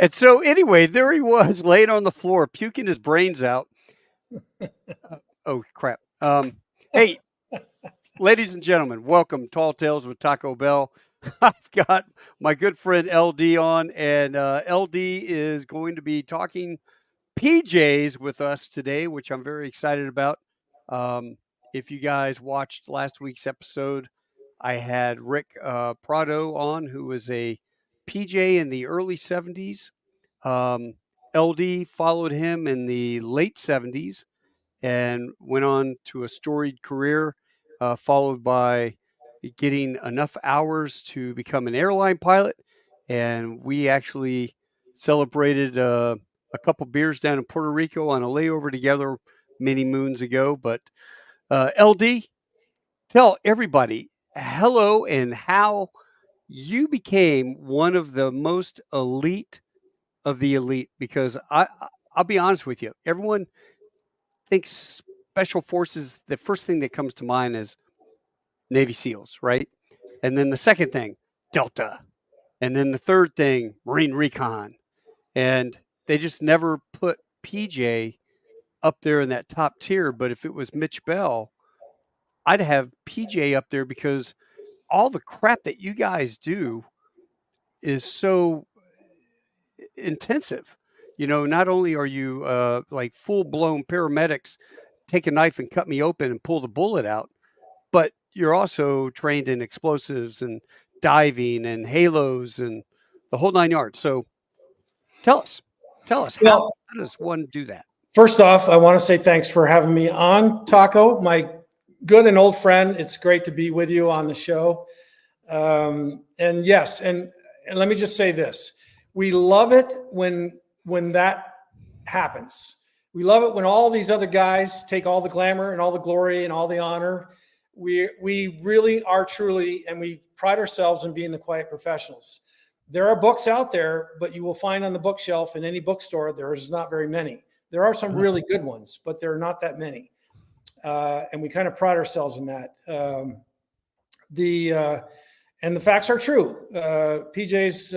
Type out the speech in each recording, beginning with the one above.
And so anyway, there he was laying on the floor, puking his brains out. Oh, crap. Hey, ladies and gentlemen, welcome Tall Tales with Taco Bell. I've got my good friend LD on, and LD is going to be talking PJs with us today, which I'm very excited about. If you guys watched last week's episode, I had Rick Prado on, who was a PJ in the early 70s. LD followed him in the late 70s and went on to a storied career, followed by getting enough hours to become an airline pilot. And we actually celebrated a couple beers down in Puerto Rico on a layover together many moons ago. But LD, tell everybody hello and how you became one of the most elite of the elite. Because I'll be honest with you, everyone thinks special forces, the first thing that comes to mind is Navy SEALs, right? And then the second thing, Delta. And then the third thing, Marine Recon. And they just never put PJ up there in that top tier. But if it was Mitch Bell, I'd have PJ up there because all the crap that you guys do is so intensive. You know, not only are you like full blown paramedics, take a knife and cut me open and pull the bullet out, but you're also trained in explosives and diving and halos and the whole nine yards. So tell us how does one do that? First off, I want to say thanks for having me on, Taco, my good and old friend. It's great to be with you on the show. And yes, and let me just say this. We love it when that happens. We love it when all these other guys take all the glamour and all the glory and all the honor. We really are truly, and we pride ourselves in being the quiet professionals. There are books out there, but you will find on the bookshelf in any bookstore, there's not very many. There are some really good ones, but there are not that many. And we kind of pride ourselves in that. And the facts are true. PJ's,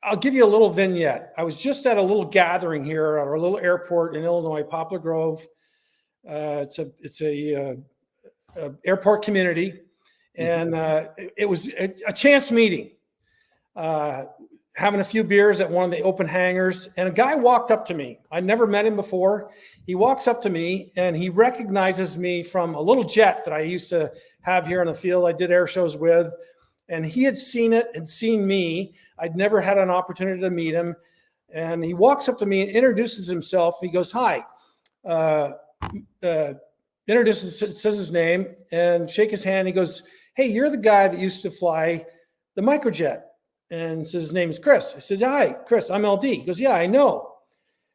I'll give you a little vignette. I was just at a little gathering here at our little airport in Illinois, Poplar Grove. It's a airport community, and it was a chance meeting. Having a few beers at one of the open hangars, and a guy walked up to me. I'd never met him before. He walks up to me, and he recognizes me from a little jet that I used to have here in the field. I did air shows with, and he had seen it and seen me. I'd never had an opportunity to meet him, and he walks up to me and introduces himself. He goes, "Hi," says his name, and shake his hand. He goes, "Hey, you're the guy that used to fly the microjet." And says his name is Chris. I said, "Hi, Chris, I'm LD." He goes, "Yeah, I know."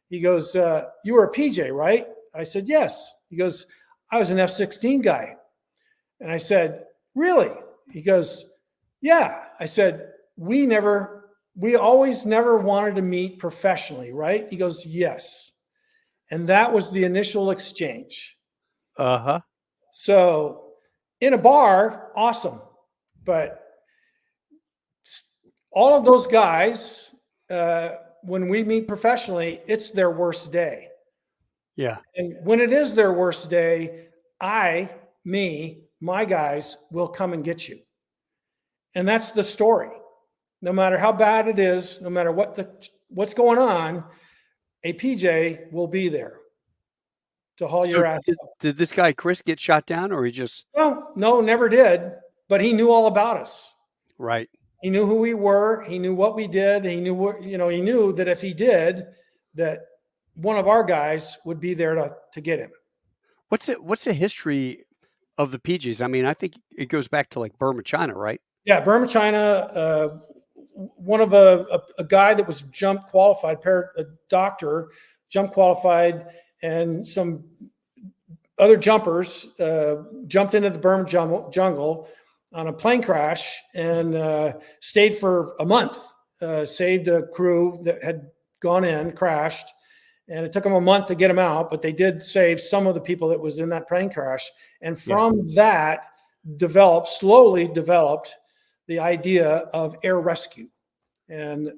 He goes, "You were a PJ, right?" I said, "Yes." He goes, "I was an F-16 guy." And I said, "Really?" He goes, "Yeah." I said, we always never wanted to meet professionally, right?" He goes, "Yes." And that was the initial exchange. Uh-huh. So in a bar, awesome. But all of those guys, when we meet professionally, it's their worst day. Yeah. And when it is their worst day, my guys will come and get you. And that's the story. No matter how bad it is, no matter what's going on, a PJ will be there to haul your ass up. Did this guy Chris get shot down, or he just? No, never did. But he knew all about us. Right. He knew who we were. He knew what we did. He knew he knew that if he did, that one of our guys would be there to get him. What's the history of the PJs? I mean, I think it goes back to like Burma, China, right? Yeah, Burma, China. One of a guy that was jump qualified, a doctor, jump qualified, and some other jumpers jumped into the Burma jungle on a plane crash and stayed for a month, saved a crew that had gone in, crashed, and it took them a month to get them out, but they did save some of the people that was in that plane crash. And from that slowly developed the idea of air rescue. And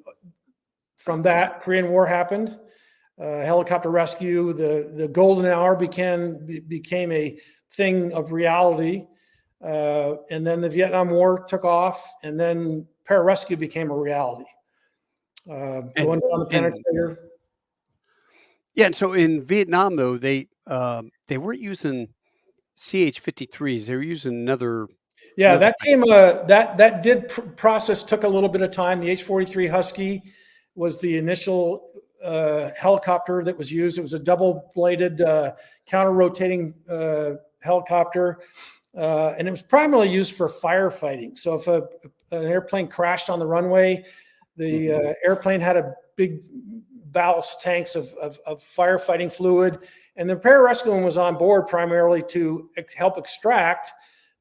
from that, Korean War happened. Helicopter rescue, the golden hour became a thing of reality. And then the Vietnam War took off, and then pararescue became a reality. Going down the penetrator. Yeah, and so in Vietnam, though, they weren't using CH-53s. They were using another. Yeah, that came. That process took a little bit of time. The H-43 Husky was the initial helicopter that was used. It was a double-bladed counter-rotating helicopter, and it was primarily used for firefighting. So if an airplane crashed on the runway, the airplane had a big ballast tanks of firefighting fluid, and the pararescue was on board primarily to help extract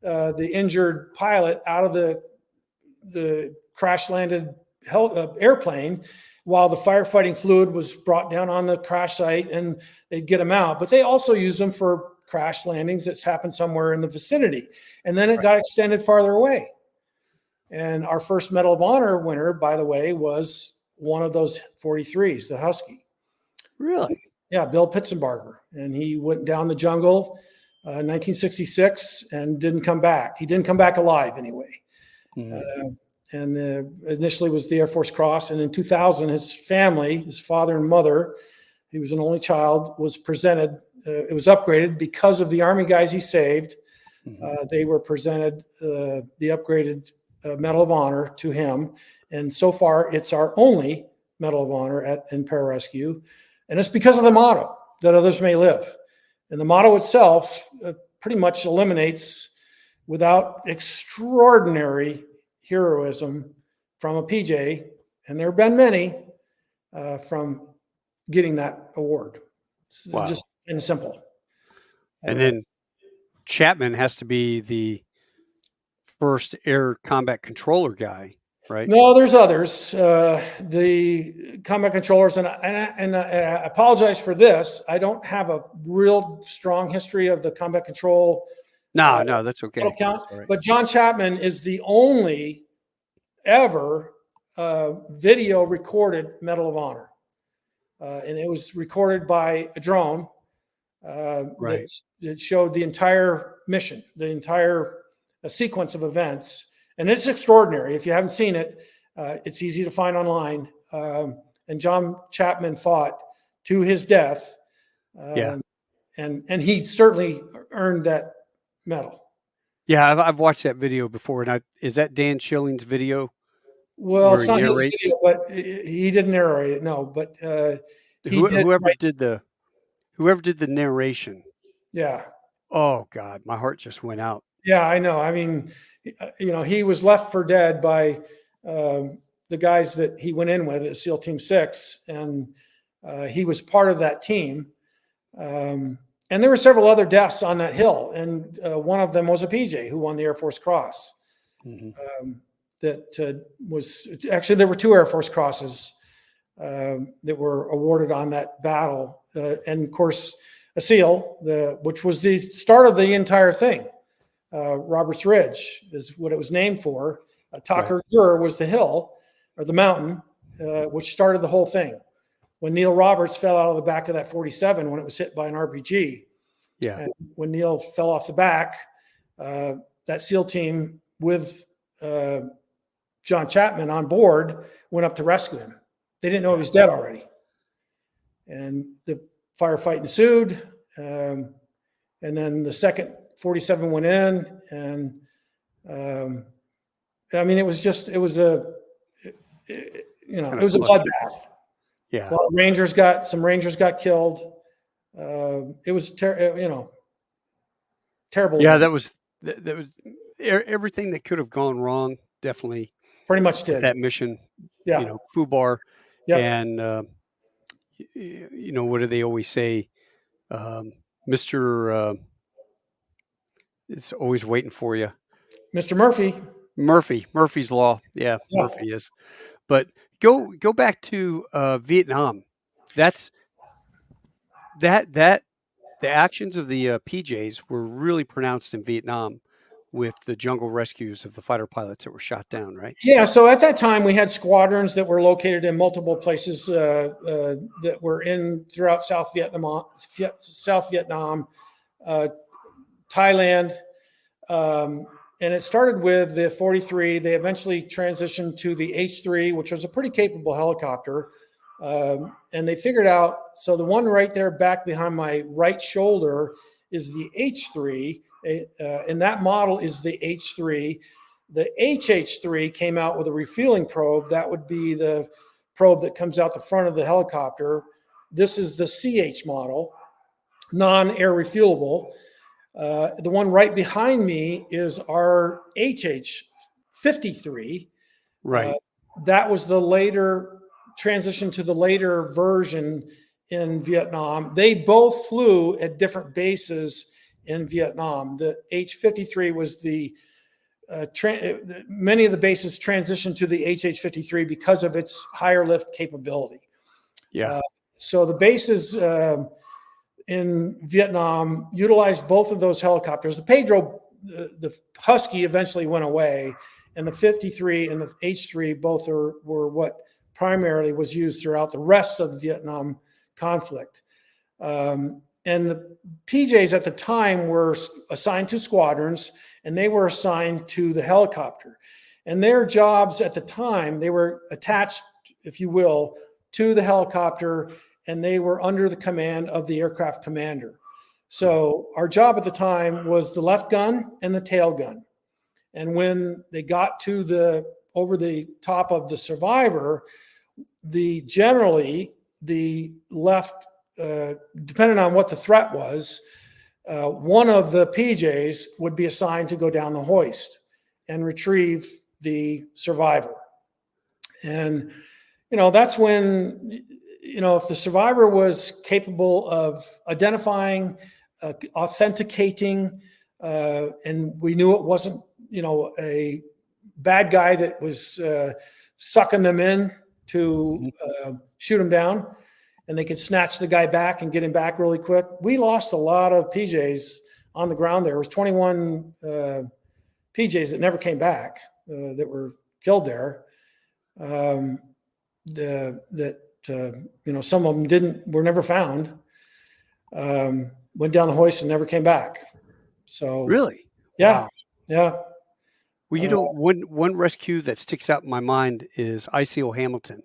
the injured pilot out of the crash-landed airplane, while the firefighting fluid was brought down on the crash site, and they'd get them out. But they also use them for crash landings that's happened somewhere in the vicinity, and then it got extended farther away. And our first Medal of Honor winner, by the way, was one of those 43s, the Husky. Really? Yeah, Bill Pitzenbarger. And he went down the jungle 1966 and didn't come back. He didn't come back alive anyway. And initially was the Air Force Cross. And in 2000, his family, his father and mother, he was an only child, was presented, it was upgraded because of the Army guys he saved. They were presented the upgraded Medal of Honor to him. And so far, it's our only Medal of Honor in pararescue. And it's because of the motto, that others may live. And the motto itself pretty much eliminates, without extraordinary heroism from a PJ, and there have been many, from getting that award. It's just and simple. And then Chapman has to be the first air combat controller guy, right? No, there's others. The combat controllers, and I apologize for this. I don't have a real strong history of the combat control. No, that's okay. Count, right. But John Chapman is the only ever video recorded Medal of Honor, and it was recorded by a drone. That showed the entire mission, the entire sequence of events. And it's extraordinary. If you haven't seen it, it's easy to find online. And John Chapman fought to his death. And he certainly earned that medal. Yeah, I've watched that video before. And is that Dan Schilling's video? Well, it's not his video, but he didn't narrate it. No, but whoever did the narration. Yeah. Oh God, my heart just went out. Yeah, I know. I mean, he was left for dead by the guys that he went in with at SEAL Team 6, and he was part of that team. And there were several other deaths on that hill, and one of them was a PJ who won the Air Force Cross. Was actually, there were 2 Air Force Crosses that were awarded on that battle, and of course a SEAL, which was the start of the entire thing. Roberts Ridge is what it was named for. Takur was the hill or the mountain, which started the whole thing. When Neil Roberts fell out of the back of that 47 when it was hit by an RPG. Yeah. And when Neil fell off the back, that SEAL team with John Chapman on board went up to rescue him. They didn't know he was dead already. And the firefight ensued. And then the second 47 went in, and I mean, it was a bloodbath. Yeah. A lot of some Rangers got killed. It was terrible. Yeah, that was everything that could have gone wrong. Definitely, pretty much did that mission. Yeah, FUBAR. Yep. And what do they always say? Mr. It's always waiting for you. Mr. Murphy. Murphy's Law. Yeah, Murphy is. But go back to Vietnam. That's the actions of the PJs were really pronounced in Vietnam. with the jungle rescues of the fighter pilots that were shot down, right? Yeah. So at that time, we had squadrons that were located in multiple places that were in throughout South Vietnam, Thailand. And it started with the 43. They eventually transitioned to the H3, which was a pretty capable helicopter. And they figured out, so the one right there back behind my right shoulder is the H3. And that model is the H3. The HH3 came out with a refueling probe. That would be the probe that comes out the front of the helicopter. This is the CH model, non-air refuelable. The one right behind me is our HH53. Right. That was the later transition to the later version in Vietnam. They both flew at different bases in Vietnam. The H53 was the many of the bases transitioned to the HH53 because of its higher lift capability. Yeah. So the bases in Vietnam utilized both of those helicopters. The Pedro, the Husky eventually went away, and the 53 and the H3 both were what primarily was used throughout the rest of the Vietnam conflict. And the PJs at the time were assigned to squadrons, and they were assigned to the helicopter. And their jobs at the time, they were attached, if you will, to the helicopter, and they were under the command of the aircraft commander. So our job at the time was the left gun and the tail gun. And when they got to over the top of the Survivor, generally the left, depending on what the threat was, one of the PJs would be assigned to go down the hoist and retrieve the Survivor. And, that's when, if the Survivor was capable of identifying, authenticating, and we knew it wasn't, a bad guy that was sucking them in to shoot them down, and they could snatch the guy back and get him back really quick. We lost a lot of PJs on the ground. There was 21 PJs that never came back, that were killed there. Some of them were never found. Went down the hoist and never came back. So Really? Yeah. Wow. Yeah. Well, one rescue that sticks out in my mind is ICO Hamilton,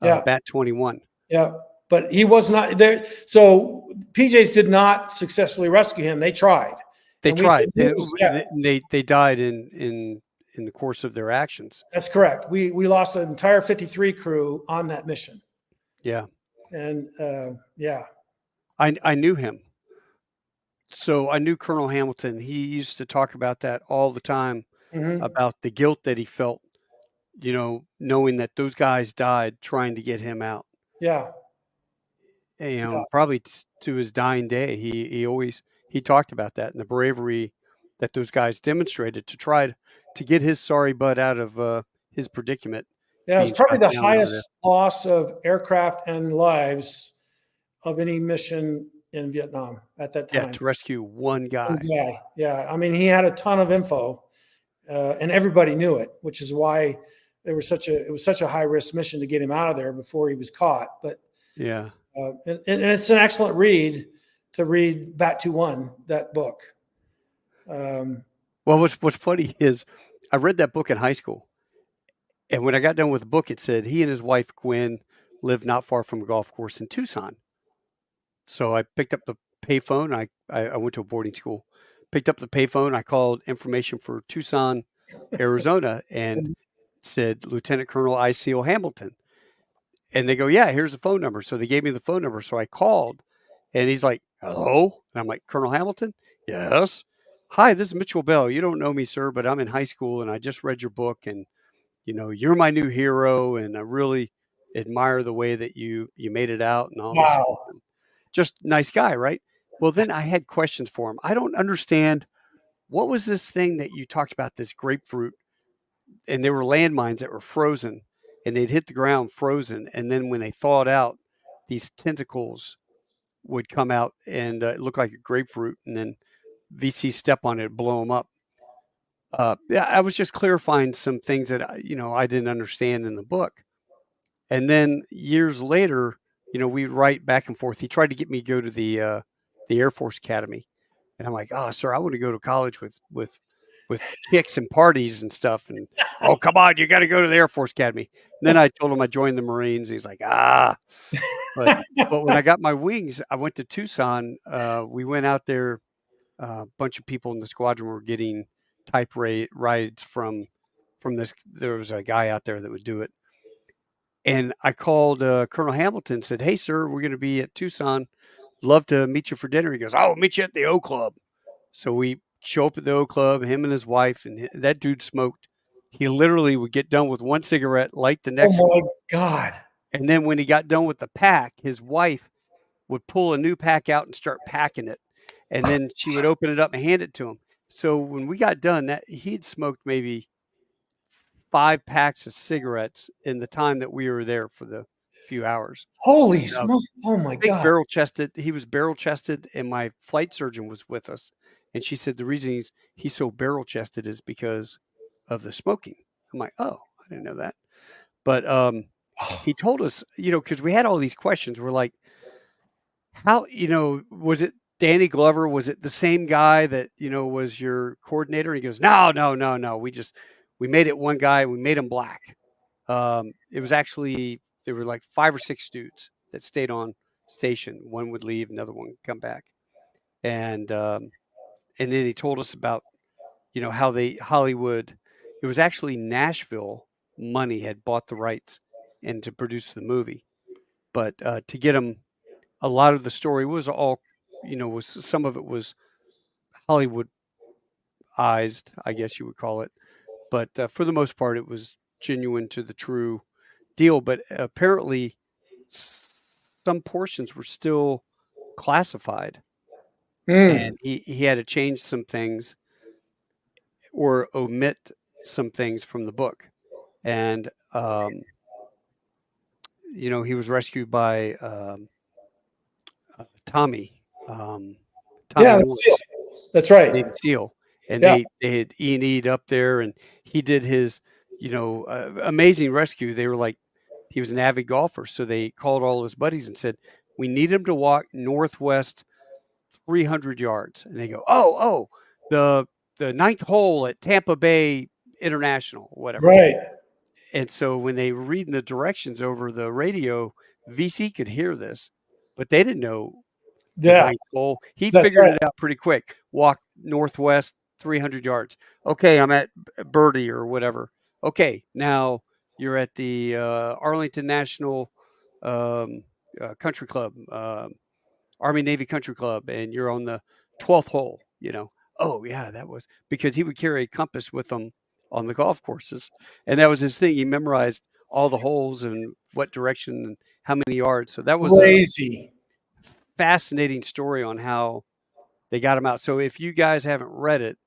Yeah. Bat 21. Yeah. But he was not there. So PJs did not successfully rescue him. They tried. They tried. Yeah. They died in the course of their actions. That's correct. We lost an entire 53 crew on that mission. Yeah. And yeah. I knew him. So I knew Colonel Hamilton. He used to talk about that all the time, about the guilt that he felt, knowing that those guys died trying to get him out. Yeah. Probably to his dying day, he talked about that and the bravery that those guys demonstrated to try to get his sorry butt out of his predicament. Yeah, it's probably the highest loss of aircraft and lives of any mission in Vietnam at that time. Yeah, to rescue one guy. Yeah. I mean, he had a ton of info, and everybody knew it, which is why it was such a high risk mission to get him out of there before he was caught. But yeah, and it's an excellent read to read Bat 21, that book. Well, what's funny is I read that book in high school, and when I got done with the book, it said he and his wife Gwen lived not far from a golf course in Tucson. So I picked up the payphone. I went to a boarding school. Picked up the payphone. I called information for Tucson, Arizona, and said Lieutenant Colonel ICO Hamilton. And they go, yeah, here's the phone number. So they gave me the phone number. So I called, and he's like, hello? And I'm like, Colonel Hamilton? Yes. Hi, this is Mitchell Bell. You don't know me, sir, but I'm in high school, and I just read your book, and, you're my new hero, and I really admire the way that you made it out and all this stuff. And just nice guy, right? Well, then I had questions for him. I don't understand, what was this thing that you talked about, this grapefruit, and there were landmines that were frozen, and they'd hit the ground frozen, and then when they thawed out, these tentacles would come out and it looked like a grapefruit, and then VC step on it, blow them up. Yeah, I was just clarifying some things that I didn't understand in the book. And then years later, we'd write back and forth. He tried to get me to go to the Air Force Academy, and I'm like, "Oh, sir, I want to go to college with chicks and parties and stuff." And oh, come on, you got to go to the Air Force Academy. And then I told him I joined the Marines. He's like, "Ah," but when I got my wings, I went to Tucson. We went out there. A bunch of people in the squadron were getting type rides from this. There was a guy out there that would do it. And I called Colonel Hamilton, said, "Hey, sir, we're going to be at Tucson. Love to meet you for dinner." He goes, "Oh, meet you at the O Club." So we show up at the O Club, him and his wife, and that dude smoked. He literally would get done with one cigarette, light the next Oh my one. God. And then when he got done with the pack, his wife would pull a new pack out and start packing it. And then she would open it up and hand it to him. So when we got done, that he'd smoked maybe 5 packs of cigarettes in the time that we were there for the few hours. Holy smoke. Oh my Big God. barrel chested. He was barrel chested, and my flight surgeon was with us. And she said the reason he's so barrel chested is because of the smoking. I'm like, oh, I didn't know that. But he told us, because we had all these questions. We're like, how, was it Danny Glover? Was it the same guy that, was your coordinator? And he goes, no, no, no, no. We made it one guy. We made him black. It was actually, there were like 5 or 6 dudes that stayed on station. One would leave, another one would come back. And then he told us about, how Hollywood, it was actually Nashville money had bought the rights and to produce the movie. But to get them, a lot of the story was all, was some of it was Hollywoodized, I guess you would call it. But for the most part, it was genuine to the true deal. But apparently, some portions were still classified, and he had to change some things or omit some things from the book. And he was rescued by Tommy. Tommy Yeah, Morris, that's right. Navy SEAL, and Yeah. they had E&E'd up there, and he did his amazing rescue. They were like, he was an avid golfer, so they called all his buddies and said, "We need him to walk northwest 300 yards." And they go, "Oh, the ninth hole at Tampa Bay International, whatever." Right. And so when they were reading the directions over the radio, VC could hear this, but they didn't know the Yeah. ninth hole. He That's figured right. it out pretty quick. Walk northwest 300 yards. Okay, I'm at Birdie or whatever. Okay, now you're at the Arlington National Country Club, Army Navy Country Club, and you're on the 12th hole. Oh yeah, that was because he would carry a compass with him on the golf courses, and that was his thing. He memorized all the holes and what direction and how many yards. So that was a Crazy. fascinating story on how they got him out. So if you guys haven't read it,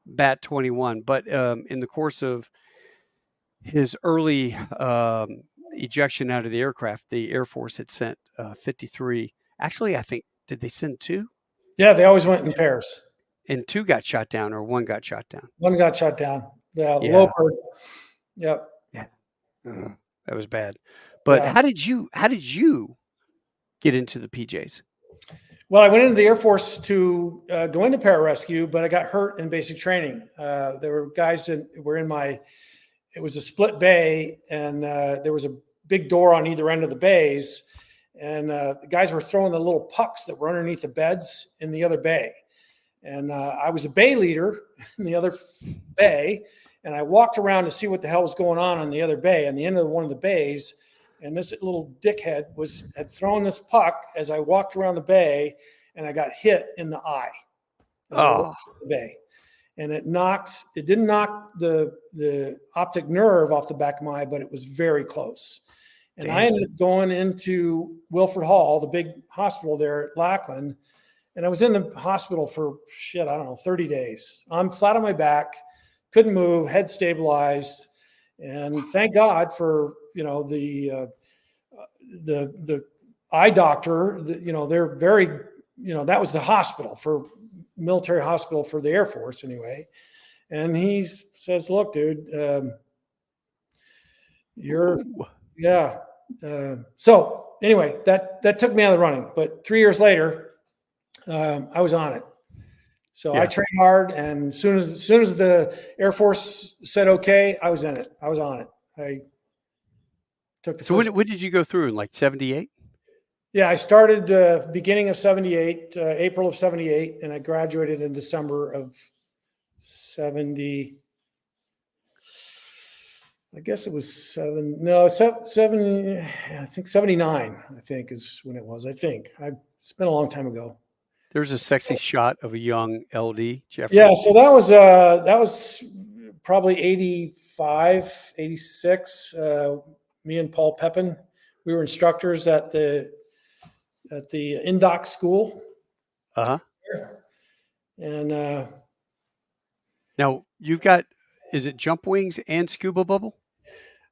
Bat 21, but in the course of his early ejection out of the aircraft, the Air Force had sent 53. Actually, I think, did they send 2? Yeah, they always went in pairs. And 2 got shot down, or 1 got shot down. One got shot down. Yeah, Yeah. Loper. Yep. Yeah. That was bad. But Yeah. how did you get into the PJs? Well, I went into the Air Force to go into pararescue, but I got hurt in basic training. There were guys that were in it was a split bay, and there was a big door on either end of the bays. And the guys were throwing the little pucks that were underneath the beds in the other bay. And I was a bay leader in the other bay. And I walked around to see what the hell was going on the other bay, on the end of one of the bays. And this little dickhead had thrown this puck as I walked around the bay, and I got hit in the eye. The bay. And it didn't knock the optic nerve off the back of my eye, but it was very close. And I ended up going into Wilford Hall, the big hospital there at Lackland. And I was in the hospital for 30 days. I'm flat on my back, couldn't move, head stabilized. And thank God for, the eye doctor, they're very, that was the hospital, for military hospital for the Air Force anyway. And he says, look, dude, you're, Ooh. yeah. So anyway, that took me out of the running, but 3 years later, I was on it. So I trained hard, and as soon as the Air Force said okay, I was in it. I was on it. I took the. So when did you go through? In like 78? Yeah, I started beginning of 78, April of 78, and I graduated in December of 70. I guess it was seven. I think 79. I think is when it was. It's been a long time ago. There's a sexy shot of a young LD Jeffries. Yeah, so that was probably 85, 86. Me and Paul Pepin, we were instructors at the Indoc school. Uh-huh. And now you've got, is it jump wings and scuba bubble?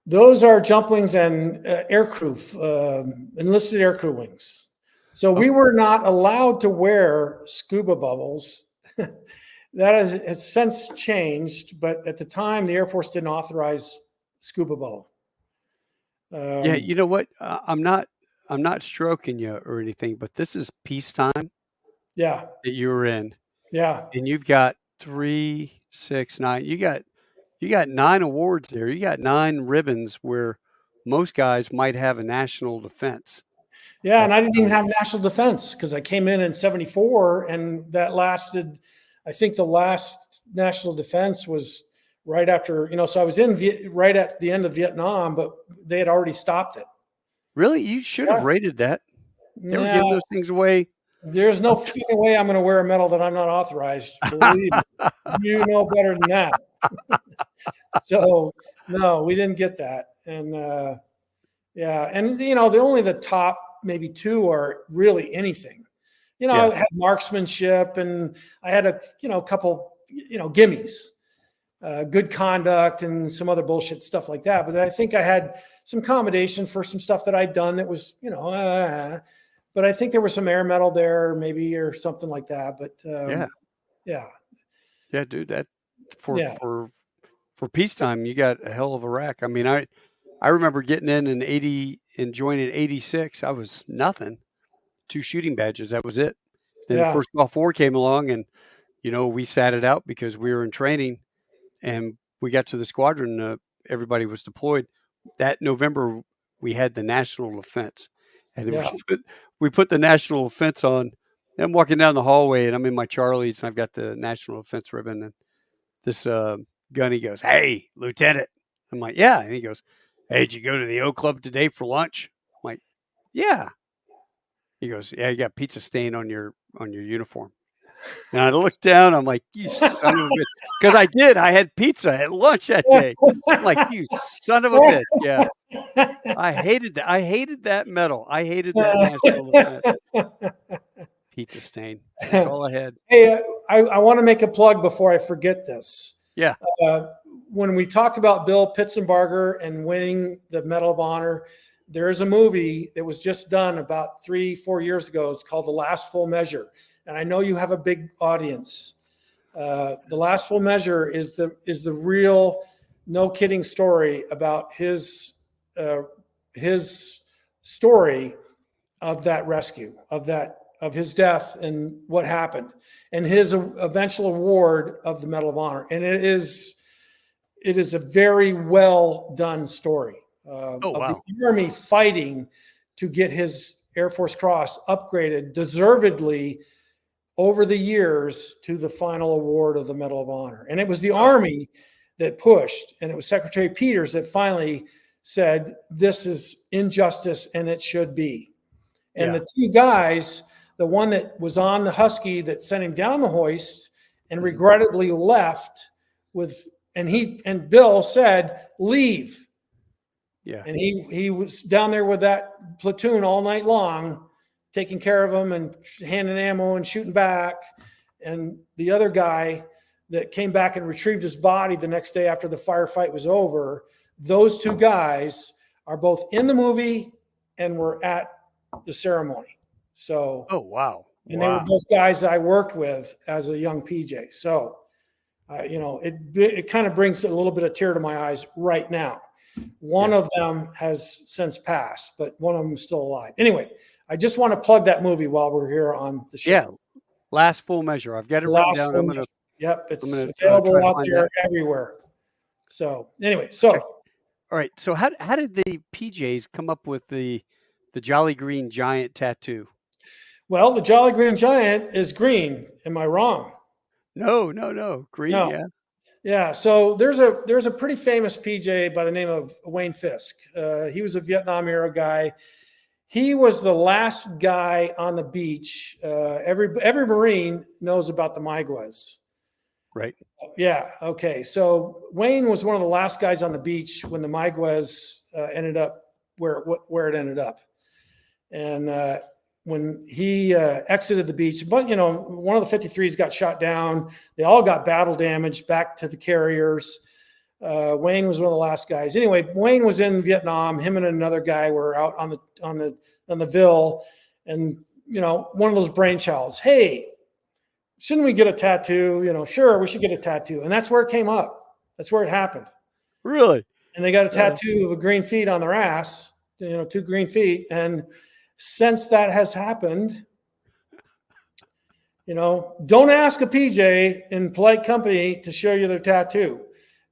Those are jump wings and aircrew, enlisted aircrew wings. So we were not allowed to wear scuba bubbles. That has since changed, but at the time, the Air Force didn't authorize scuba bubble. Yeah, you know what? I'm not stroking you or anything, but this is peacetime. Yeah, that you were in, yeah, and you've got 3, 6, 9. You got 9 awards there. You got 9 ribbons where most guys might have a national defense. yeah. And I didn't even have national defense because I came in 74, and that lasted. I think the last national defense was right after, so I was in right at the end of Vietnam, but they had already stopped it. Really? You should have rated that. They were giving those things away. There's no fucking way I'm going to wear a medal that I'm not authorized. Believe me. You know better than that. So, no, we didn't get that. And, and, the top maybe 2 are really anything. I had marksmanship, and I had a couple, gimmies, good conduct and some other bullshit stuff like that. But I think I had some accommodation for some stuff that I'd done that was, but I think there was some air medal there maybe or something like that. But yeah, dude, that for peacetime, you got a hell of a rack. I mean, I remember getting in 80 and joining 86. I was nothing. 2 shooting badges. That was it. Then First Gulf War came along, and we sat it out because we were in training, and we got to the squadron. Everybody was deployed. That November, we had the national defense, and we put the national defense on. I'm walking down the hallway, and I'm in my Charlies, and I've got the national defense ribbon, and this gunny goes, "Hey, Lieutenant." I'm like, "Yeah," and he goes, "Hey, did you go to the O Club today for lunch?" I'm like, "Yeah." He goes, "Yeah, you got pizza stain on your uniform." And I looked down. I'm like, "You son of a bitch," because I did. I had pizza at lunch that day. I'm like, "You son of a bitch!" Yeah, I hated that. I hated that medal. I hated that national defense. Pizza stain. That's all I had. Hey, I want to make a plug before I forget this. Yeah. When we talked about Bill Pitzenbarger and winning the Medal of Honor, there is a movie that was just done about 3-4 years ago. It's called The Last Full Measure. And I know you have a big audience. The Last Full Measure is the real, no kidding story about his story of that rescue, of his death and what happened, and his eventual award of the Medal of Honor. And it is a very well done story of the Army fighting to get his Air Force Cross upgraded deservedly over the years to the final award of the Medal of Honor. And it was the Army that pushed, and it was Secretary Peters that finally said, this is injustice and it should be. And the 2 guys, the one that was on the Husky that sent him down the hoist and regrettably left and Bill said, leave. Yeah. And he was down there with that platoon all night long, taking care of them and handing ammo and shooting back. And the other guy that came back and retrieved his body the next day after the firefight was over, those 2 guys are both in the movie and were at the ceremony. So, oh, wow. And they were both guys I worked with as a young PJ. So It kind of brings a little bit of tear to my eyes right now. One of them has since passed, but one of them is still alive. Anyway, I just want to plug that movie while we're here on the show. Yeah, Last Full Measure. I've got it written down. I'm gonna. Yep, it's I'm gonna, available try to out find there that. everywhere. So anyway, Okay. All right. So how did the PJs come up with the Jolly Green Giant tattoo? Well, the Jolly Green Giant is green. Am I wrong? No. Green, No. yeah. Yeah. So there's a pretty famous PJ by the name of Wayne Fisk. He was a Vietnam era guy. He was the last guy on the beach. Every Marine knows about the Maiguas. Right. Yeah. Okay. So Wayne was one of the last guys on the beach when the Maiguas ended up where it ended up. And when he exited the beach, but one of the 53s got shot down. They all got battle damage back to the carriers. Wayne was one of the last guys. Anyway, Wayne was in Vietnam. Him and another guy were out on the Ville, and one of those brainchilds. Hey, shouldn't we get a tattoo? Sure, we should get a tattoo. And that's where it came up. That's where it happened. Really? And they got a tattoo of a green feet on their ass. 2 green feet. And since that has happened, don't ask a PJ in polite company to show you their tattoo,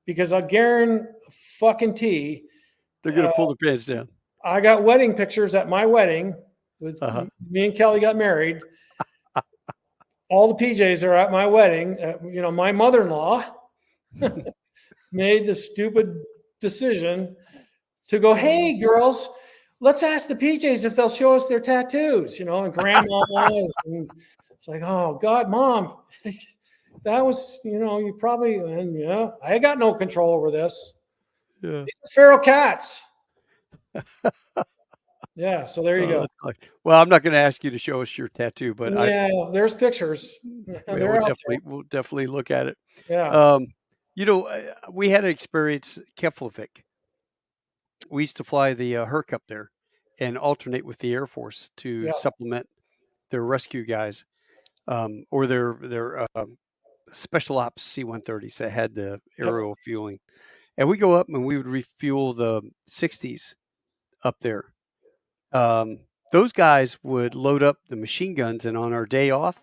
because I guarantee they're gonna pull their pants down. I got wedding pictures at my wedding with me and Kelly got married. All the PJs are at my wedding. My mother-in-law made the stupid decision to go, hey, girls, let's ask the PJs if they'll show us their tattoos, and grandma. And it's like, oh, God, Mom, that was, you probably, and I got no control over this. Yeah. Feral cats. Yeah, so there you go. Well, I'm not going to ask you to show us your tattoo, but there's pictures. We'll definitely look at it. Yeah. We had an experience, Keflavik. We used to fly the Herc up there and alternate with the Air Force to supplement their rescue guys, or their special ops C-130s that had the aerial fueling. And we go up and we would refuel the 60s up there. Those guys would load up the machine guns, and on our day off,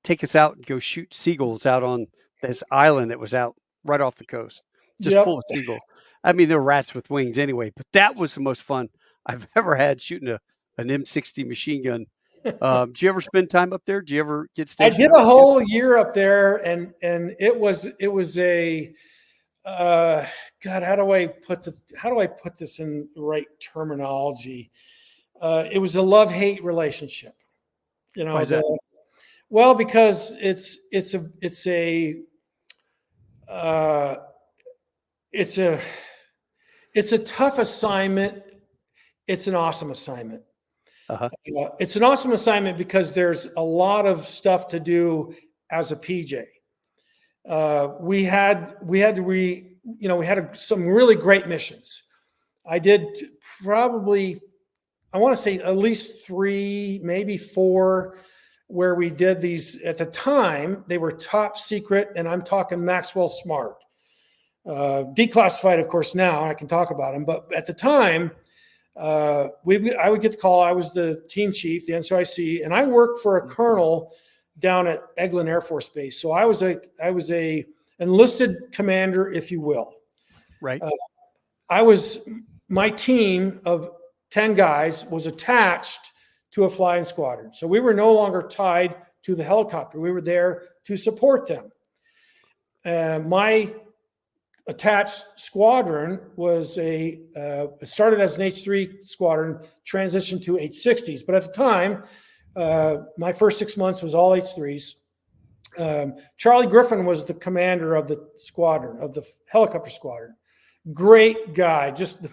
take us out and go shoot seagulls out on this island that was out right off the coast, just full of seagulls. I mean, they're rats with wings anyway, but that was the most fun I've ever had, shooting an M60 machine gun. Did you ever spend time up there? Do you ever get stationed? I did a whole year up there, and it was a God, how do I put this in the right terminology? It was a love-hate relationship. Why is that? Well, because it's a tough assignment. It's an awesome assignment. It's an awesome assignment because there's a lot of stuff to do as a PJ. We had some really great missions. I did probably, I want to say at least 3, maybe 4, where we did these. At the time, they were top secret, and I'm talking Maxwell Smart. Declassified, of course, now I can talk about them, but at the time, I would get the call. I was the team chief, the NCIC, and I worked for a colonel down at Eglin Air Force Base. So I was a enlisted commander, if you will. Right. My team of 10 guys was attached to a flying squadron. So we were no longer tied to the helicopter. We were there to support them. My attached squadron was started as an H3 squadron, transitioned to H60s. But at the time, my first 6 months was all H3s. Charlie Griffin was the commander of the squadron, of the helicopter squadron. Great guy, just the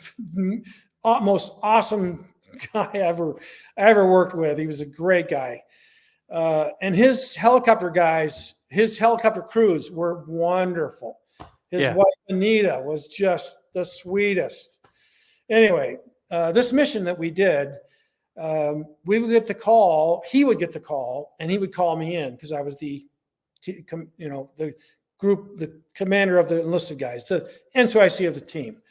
most awesome guy I ever worked with. He was a great guy. And his helicopter crews were wonderful. His wife, Anita, was just the sweetest. Anyway, this mission that we did, we would get the call, he would get the call, and he would call me in because I was the group, the commander of the enlisted guys, the NCIC of the team.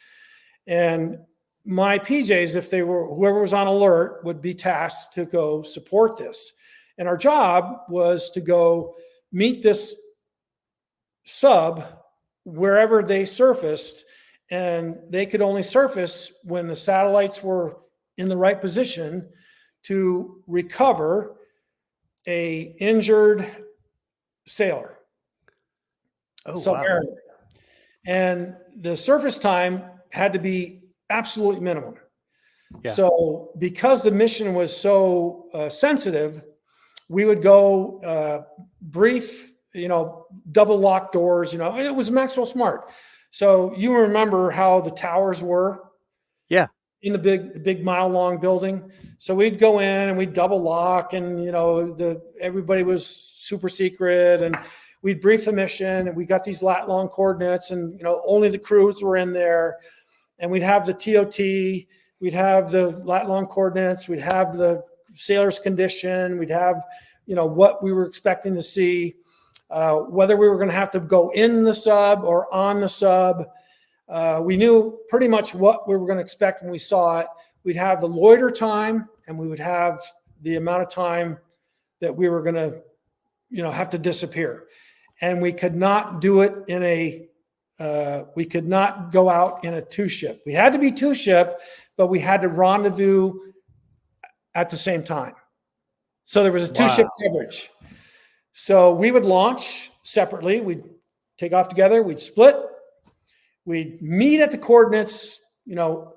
And my PJs, if they were, whoever was on alert, would be tasked to go support this. And our job was to go meet this sub wherever they surfaced, and they could only surface when the satellites were in the right position to recover a injured sailor. Submariner. And the surface time had to be absolutely minimum. Yeah. So because the mission was so sensitive, we would go brief, double lock doors, it was Maxwell Smart. So you remember how the towers were? Yeah. In the big mile long building. So we'd go in and we'd double lock, and, everybody was super secret, and we'd brief the mission, and we got these lat long coordinates, and, only the crews were in there, and we'd have the TOT, we'd have the lat long coordinates, we'd have the sailor's condition, we'd have, what we were expecting to see, whether we were going to have to go in the sub or on the sub. We knew pretty much what we were going to expect when we saw it. We'd have the loiter time, and we would have the amount of time that we were going to, have to disappear. And we could not do it in we could not go out in a two-ship. We had to be two-ship, but we had to rendezvous at the same time. So there was a two-ship coverage. So we would launch separately. We'd take off together. We'd split. We'd meet at the coordinates,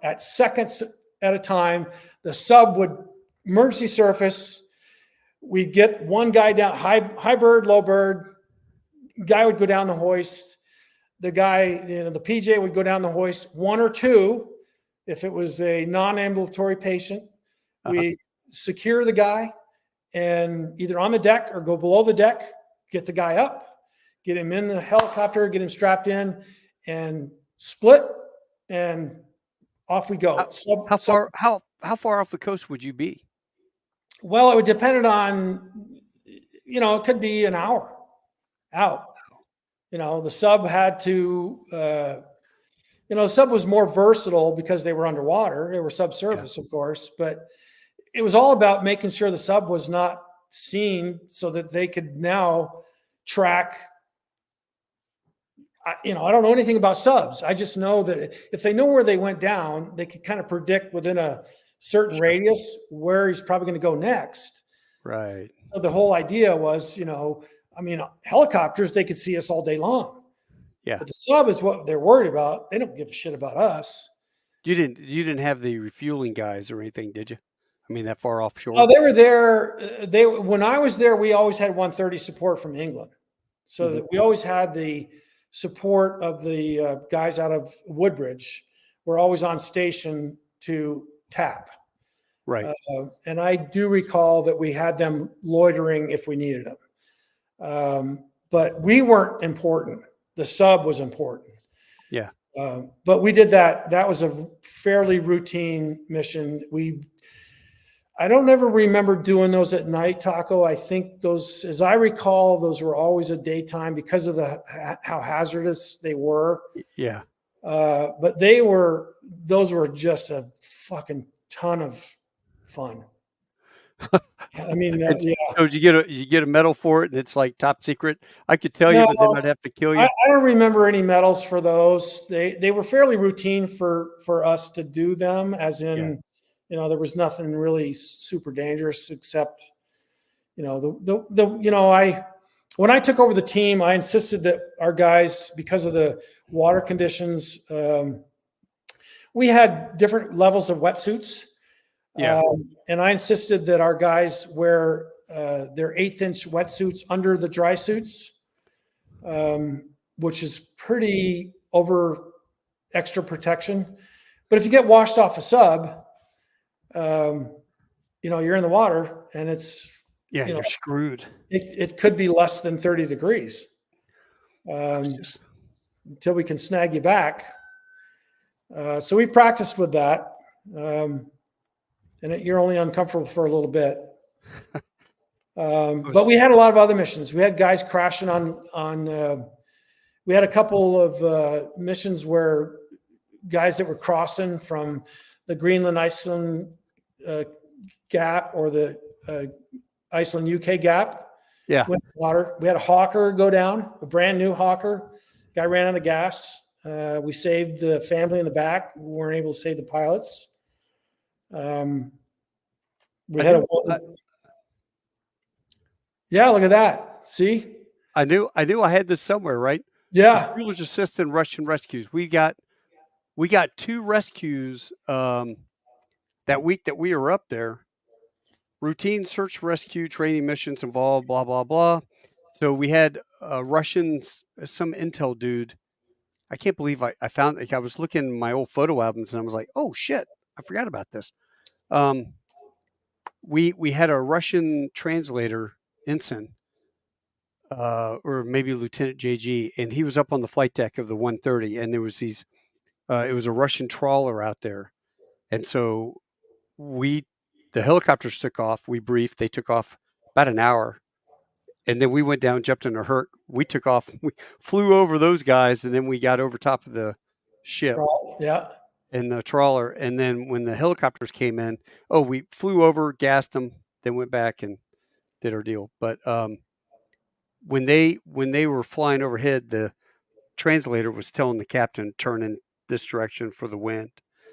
at seconds at a time. The sub would emergency surface. We'd get one guy down, high bird, low bird. Guy would go down the hoist. The guy, the PJ would go down the hoist, one or two. If it was a non-ambulatory patient, we secure the guy and either on the deck or go below the deck, get the guy up, get him in the helicopter, get him strapped in, and split, and off we go. How far off the coast would you be? Well, it would depend on, it could be an hour out. The sub had to, the sub was more versatile because they were underwater. They were subsurface, of course, but it was all about making sure the sub was not seen so that they could now track. I don't know anything about subs. I just know that if they know where they went down, they could kind of predict within a certain radius where he's probably going to go next. Right. So the whole idea was, helicopters, they could see us all day long. Yeah. But the sub is what they're worried about. They don't give a shit about us. You didn't have the refueling guys or anything, did you? That far offshore? Oh, they were there. When I was there, we always had 130 support from England. So that we always had the support of the guys out of Woodbridge. Were always on station to tap. Right. And I do recall that we had them loitering if we needed them. But we weren't important. The sub was important. Yeah. But we did that. That was a fairly routine mission. I don't ever remember doing those at night, Taco. I think those, as I recall, those were always a daytime because of how hazardous they were. Yeah. But those were just a fucking ton of fun. Yeah. So you get a medal for it, and it's like top secret. I could tell you, but then I'd have to kill you. I don't remember any medals for those. They were fairly routine for us to do them, as in, there was nothing really super dangerous except, when I took over the team, I insisted that our guys, because of the water conditions, we had different levels of wetsuits. Yeah. And I insisted that our guys wear their 1/8-inch wetsuits under the dry suits, which is pretty over extra protection. But if you get washed off a sub, you're in the water and it's, you're screwed. It could be less than 30 degrees until we can snag you back. So we practiced with that. And you're only uncomfortable for a little bit. But we had a lot of other missions. We had guys crashing on we had a couple of missions where guys that were crossing from the Greenland Iceland gap or the Iceland UK gap. Yeah. Went to water. We had a hawker go down, a brand new hawker. Guy ran out of gas. We saved the family in the back. We weren't able to save the pilots. Yeah, look at that. See? I knew I had this somewhere, right? Yeah. Fuelers assist in Russian rescues. We got 2 rescues that week that we were up there. Routine search rescue training missions involved, blah, blah, blah. So we had Russians, some intel dude. I can't believe I found, like, I was looking in my old photo albums and I was like, oh shit, I forgot about this. We had a Russian translator, ensign, or maybe Lieutenant JG, and he was up on the flight deck of the 130, and there was these, it was a Russian trawler out there. And so the helicopters took off, we briefed, they took off about an hour. And then we went down, jumped in a Herc. We took off, we flew over those guys, and then we got over top of the ship. Yeah. And the trawler. And then when the helicopters came in, we flew over, gassed them, then went back and did our deal. But when they were flying overhead, the translator was telling the captain, turn in this direction for the wind.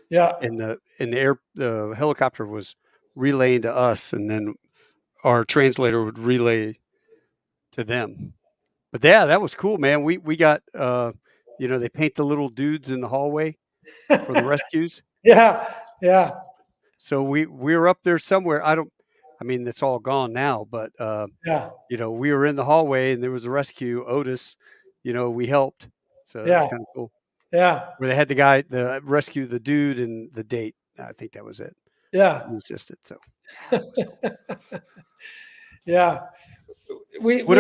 Yeah. And the helicopter was relaying to us, and then our translator would relay to them. But yeah, that was cool, man. We got they paint the little dudes in the hallway for the rescues. Yeah. So we were up there somewhere. It's all gone now, but we were in the hallway and there was a rescue, Otis, we helped. So that's kind of cool. Yeah. Where they had the rescue, the dude and the date. I think that was it. Yeah. He insisted. So yeah. What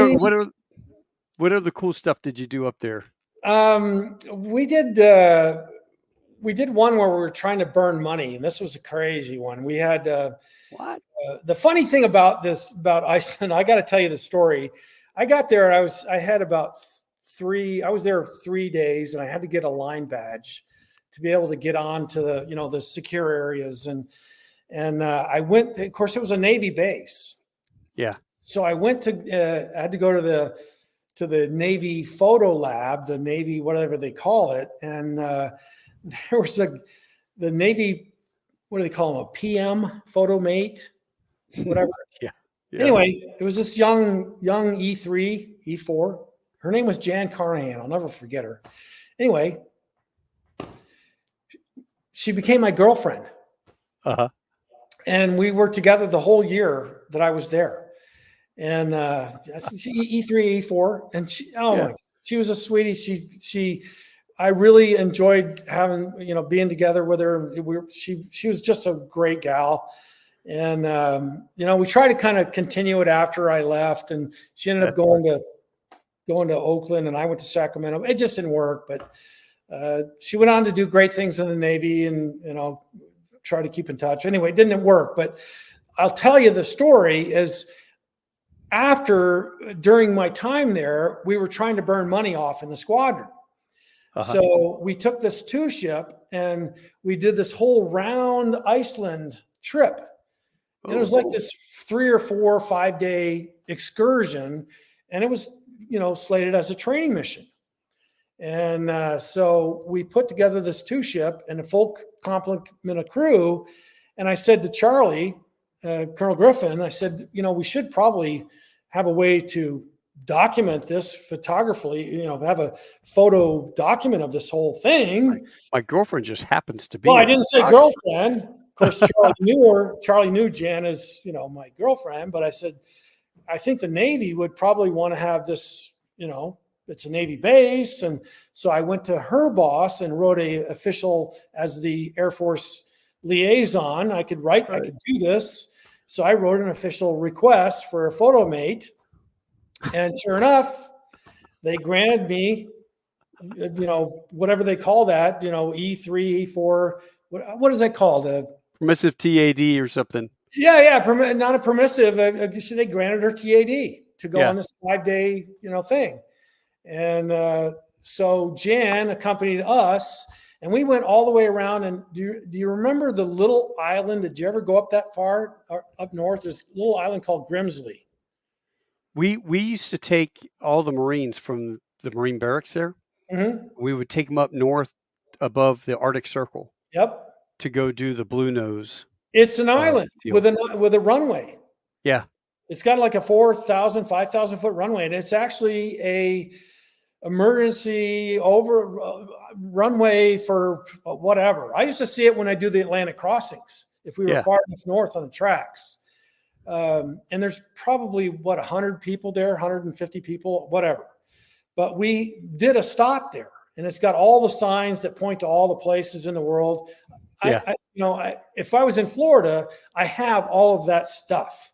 other cool stuff did you do up there? We did one where we were trying to burn money, and this was a crazy one. We had what? The funny thing about Iceland, I got to tell you the story. I got there, I was there 3 days, and I had to get a line badge to be able to get on to the secure areas, and I went. Of course, it was a Navy base. Yeah. So I went to. I had to go to the Navy photo lab, the Navy whatever they call it, and there was the Navy. What do they call them? A PM photo mate, whatever. Yeah. Anyway, it was this young E3, E4. Her name was Jan Carnahan. I'll never forget her. Anyway, she became my girlfriend. Uh-huh. And we were together the whole year that I was there. And E3, E4, and she was a sweetie. I really enjoyed having, being together with her. She was just a great gal. And, we tried to kind of continue it after I left, and she ended up going to Oakland, and I went to Sacramento. It just didn't work, but she went on to do great things in the Navy, and, try to keep in touch. Anyway, it didn't work, but I'll tell you the story is during my time there, we were trying to burn money off in the squadron. Uh-huh. So we took this 2-ship and we did this whole round Iceland trip. And it was like this 3 or 4 or 5 day excursion. And it was, slated as a training mission. And so we put together this 2-ship and a full complement of crew. And I said to Charlie, Colonel Griffin, I said, we should probably have a way to document this photographally, have a photo document of this whole thing. My girlfriend just happens to be. Well, I didn't say girlfriend. Of course, Charlie knew her. Charlie knew Jan as, my girlfriend. But I said, I think the Navy would probably want to have this, it's a Navy base. And so I went to her boss and wrote a official as the Air Force liaison. I could do this. So I wrote an official request for a photo mate. And sure enough, they granted me, whatever they call that, E3, E4, what is that called? Permissive TAD or something. Yeah. Not a permissive. They granted her TAD to go on this 5-day, thing. And so Jan accompanied us, and we went all the way around. And do you remember the little island? Did you ever go up that far up north? There's a little island called Grimsley. We used to take all the Marines from the Marine barracks there. Mm-hmm. We would take them up north above the Arctic Circle. Yep. To go do the Blue Nose. It's an island with a runway. Yeah. It's got like a 4,000, 5,000 foot runway, and it's actually a emergency runway for whatever. I used to see it when I do the Atlantic crossings, if we were far enough north on the tracks. And there's probably 100 people there, 150 people, whatever. But we did a stop there, and it's got all the signs that point to all the places in the world. If I was in Florida, I have all of that stuff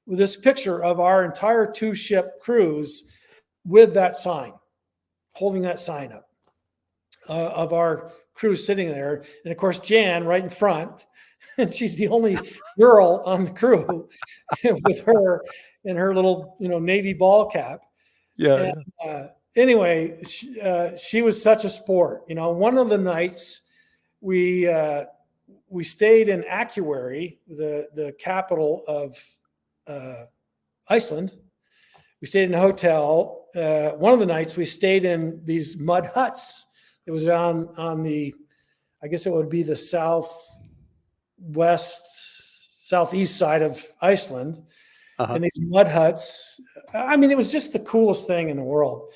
with this picture of our entire 2-ship cruise with that sign, holding that sign up of our crew sitting there. And of course, Jan right in front, and she's the only girl on the crew with her in her little, Navy ball cap. Yeah. And, anyway, she was such a sport. One of the nights we stayed in Akureyri, the capital of Iceland. We stayed in a hotel. One of the nights we stayed in these mud huts. It was on the, I guess it would be the southeast side of Iceland. And these mud huts. I mean, it was just the coolest thing in the world.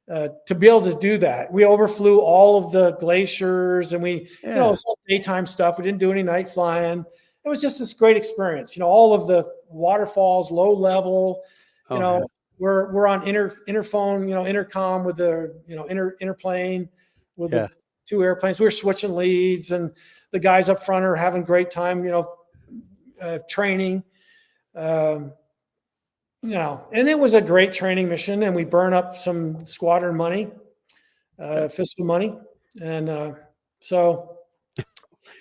To be able to do that. We overflew all of the glaciers, and it was all daytime stuff. We didn't do any night flying. It was just this great experience. All of the waterfalls, low level, we're on interphone, intercom with the, interplane with the 2 airplanes. We were switching leads, and the guys up front are having a great time, training. And it was a great training mission, and we burn up some squadron money, fiscal money. And so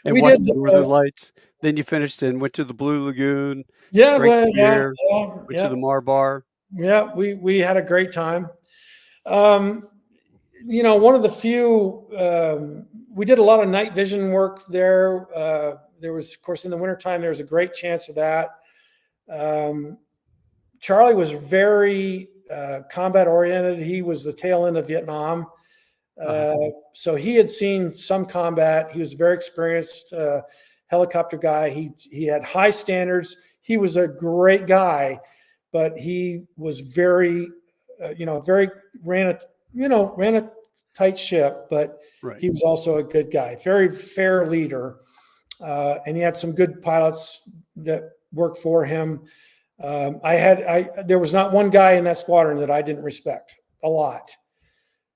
and we watched did the Northern Lights. Then you finished and went to the Blue Lagoon. Went to the Mar Bar. Yeah, we had a great time. One of the few, we did a lot of night vision work there. There was, of course, in the wintertime, there was a great chance of that. Charlie was very combat oriented. He was the tail end of Vietnam. So he had seen some combat. He was a very experienced helicopter guy. He had high standards. He was a great guy, but he was ran a tight ship, but he was also a good guy, very fair leader. And he had some good pilots that worked for him. There was not one guy in that squadron that I didn't respect a lot.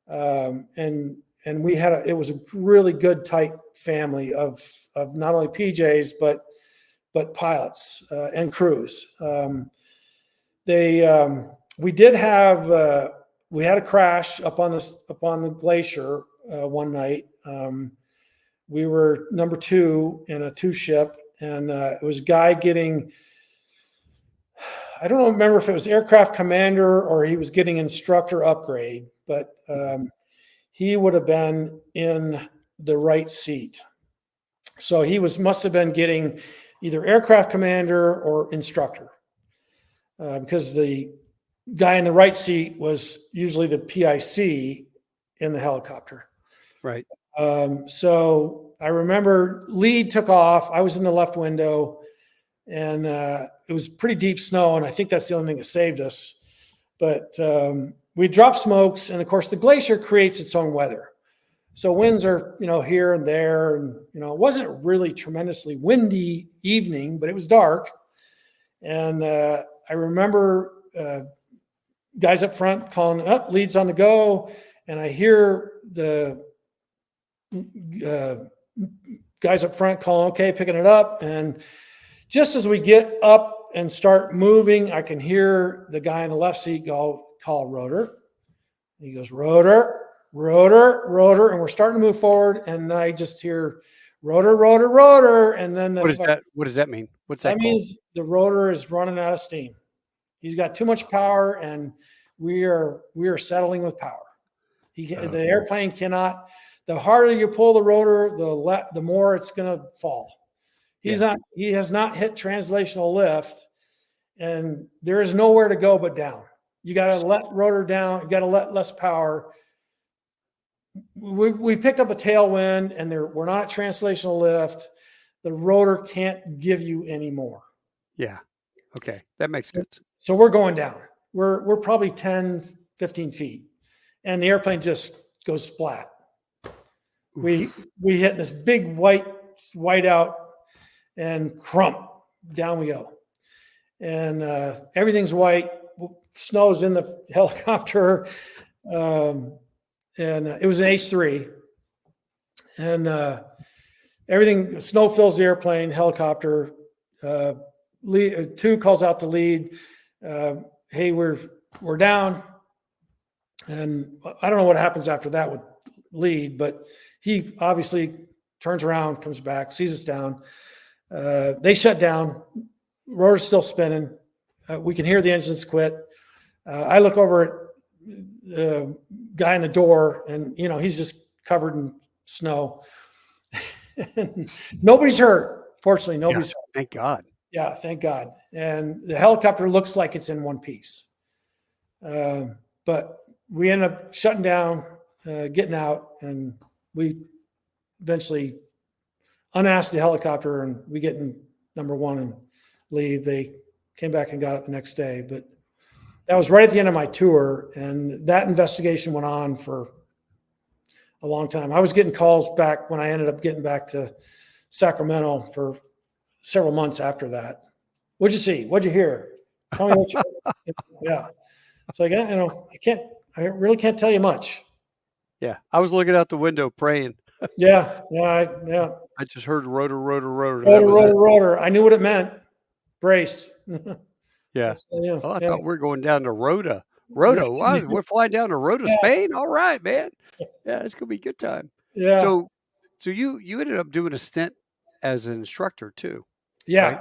And it was a really good, tight family of not only PJs, but pilots, and crews. We had a crash up on the glacier, one night. We were number 2 in a 2-ship, and it was a guy getting, I don't remember if it was aircraft commander or he was getting instructor upgrade, but he would have been in the right seat. So he must have been getting either aircraft commander or instructor, because the guy in the right seat was usually the PIC in the helicopter. Right. So I remember lead took off. I was in the left window, and it was pretty deep snow, and I think that's the only thing that saved us. But we dropped smokes, and of course the glacier creates its own weather. So winds are, here and there, and it wasn't really tremendously windy evening, but it was dark. And I remember guys up front calling up, leads on the go, and I hear the guys up front calling, okay, picking it up. And just as we get up and start moving, I can hear the guy in the left seat call rotor. He goes, rotor, rotor, rotor, and we're starting to move forward, and I just hear rotor, rotor, rotor, and then what does that mean? What's that? That means the rotor is running out of steam. He's got too much power, and we are settling with power. The airplane cannot. The harder you pull the rotor, the more it's going to fall. He has not hit translational lift, and there is nowhere to go but down. You got to let rotor down. You got to let less power. We picked up a tailwind, and we're not at translational lift. The rotor can't give you any more. Yeah. Okay. That makes sense. So we're going down. We're probably 10, 15 feet, and the airplane just goes splat. We hit this big white out, and crump, down we go. And everything's white. Snow's in the helicopter. And it was an H3. And everything, snow fills the airplane, helicopter. Two calls out the lead. Hey, we're down. And I don't know what happens after that with lead, but he obviously turns around, comes back, sees us down. They shut down. Rotor's still spinning. We can hear the engines quit. I look over at the guy in the door, and he's just covered in snow. Nobody's hurt. Fortunately, nobody's hurt. Thank God. Yeah, thank God. And the helicopter looks like it's in one piece. But we end up shutting down, getting out, and we eventually unasked the helicopter, and we get in number one and leave. They came back and got it the next day. But that was right at the end of my tour, and that investigation went on for a long time. I was getting calls back when I ended up getting back to Sacramento for several months after that. What'd you see? What'd you hear? Tell me what you heard. Yeah. So I really can't tell you much. Yeah. I was looking out the window praying. Yeah. I just heard rotor. Rotor. I knew what it meant. Brace. Yeah. I thought we were going down to Rota. Wow, we're flying down to Rota, Spain. All right, man. Yeah, it's gonna be a good time. Yeah. So you ended up doing a stint as an instructor too. Yeah. Right?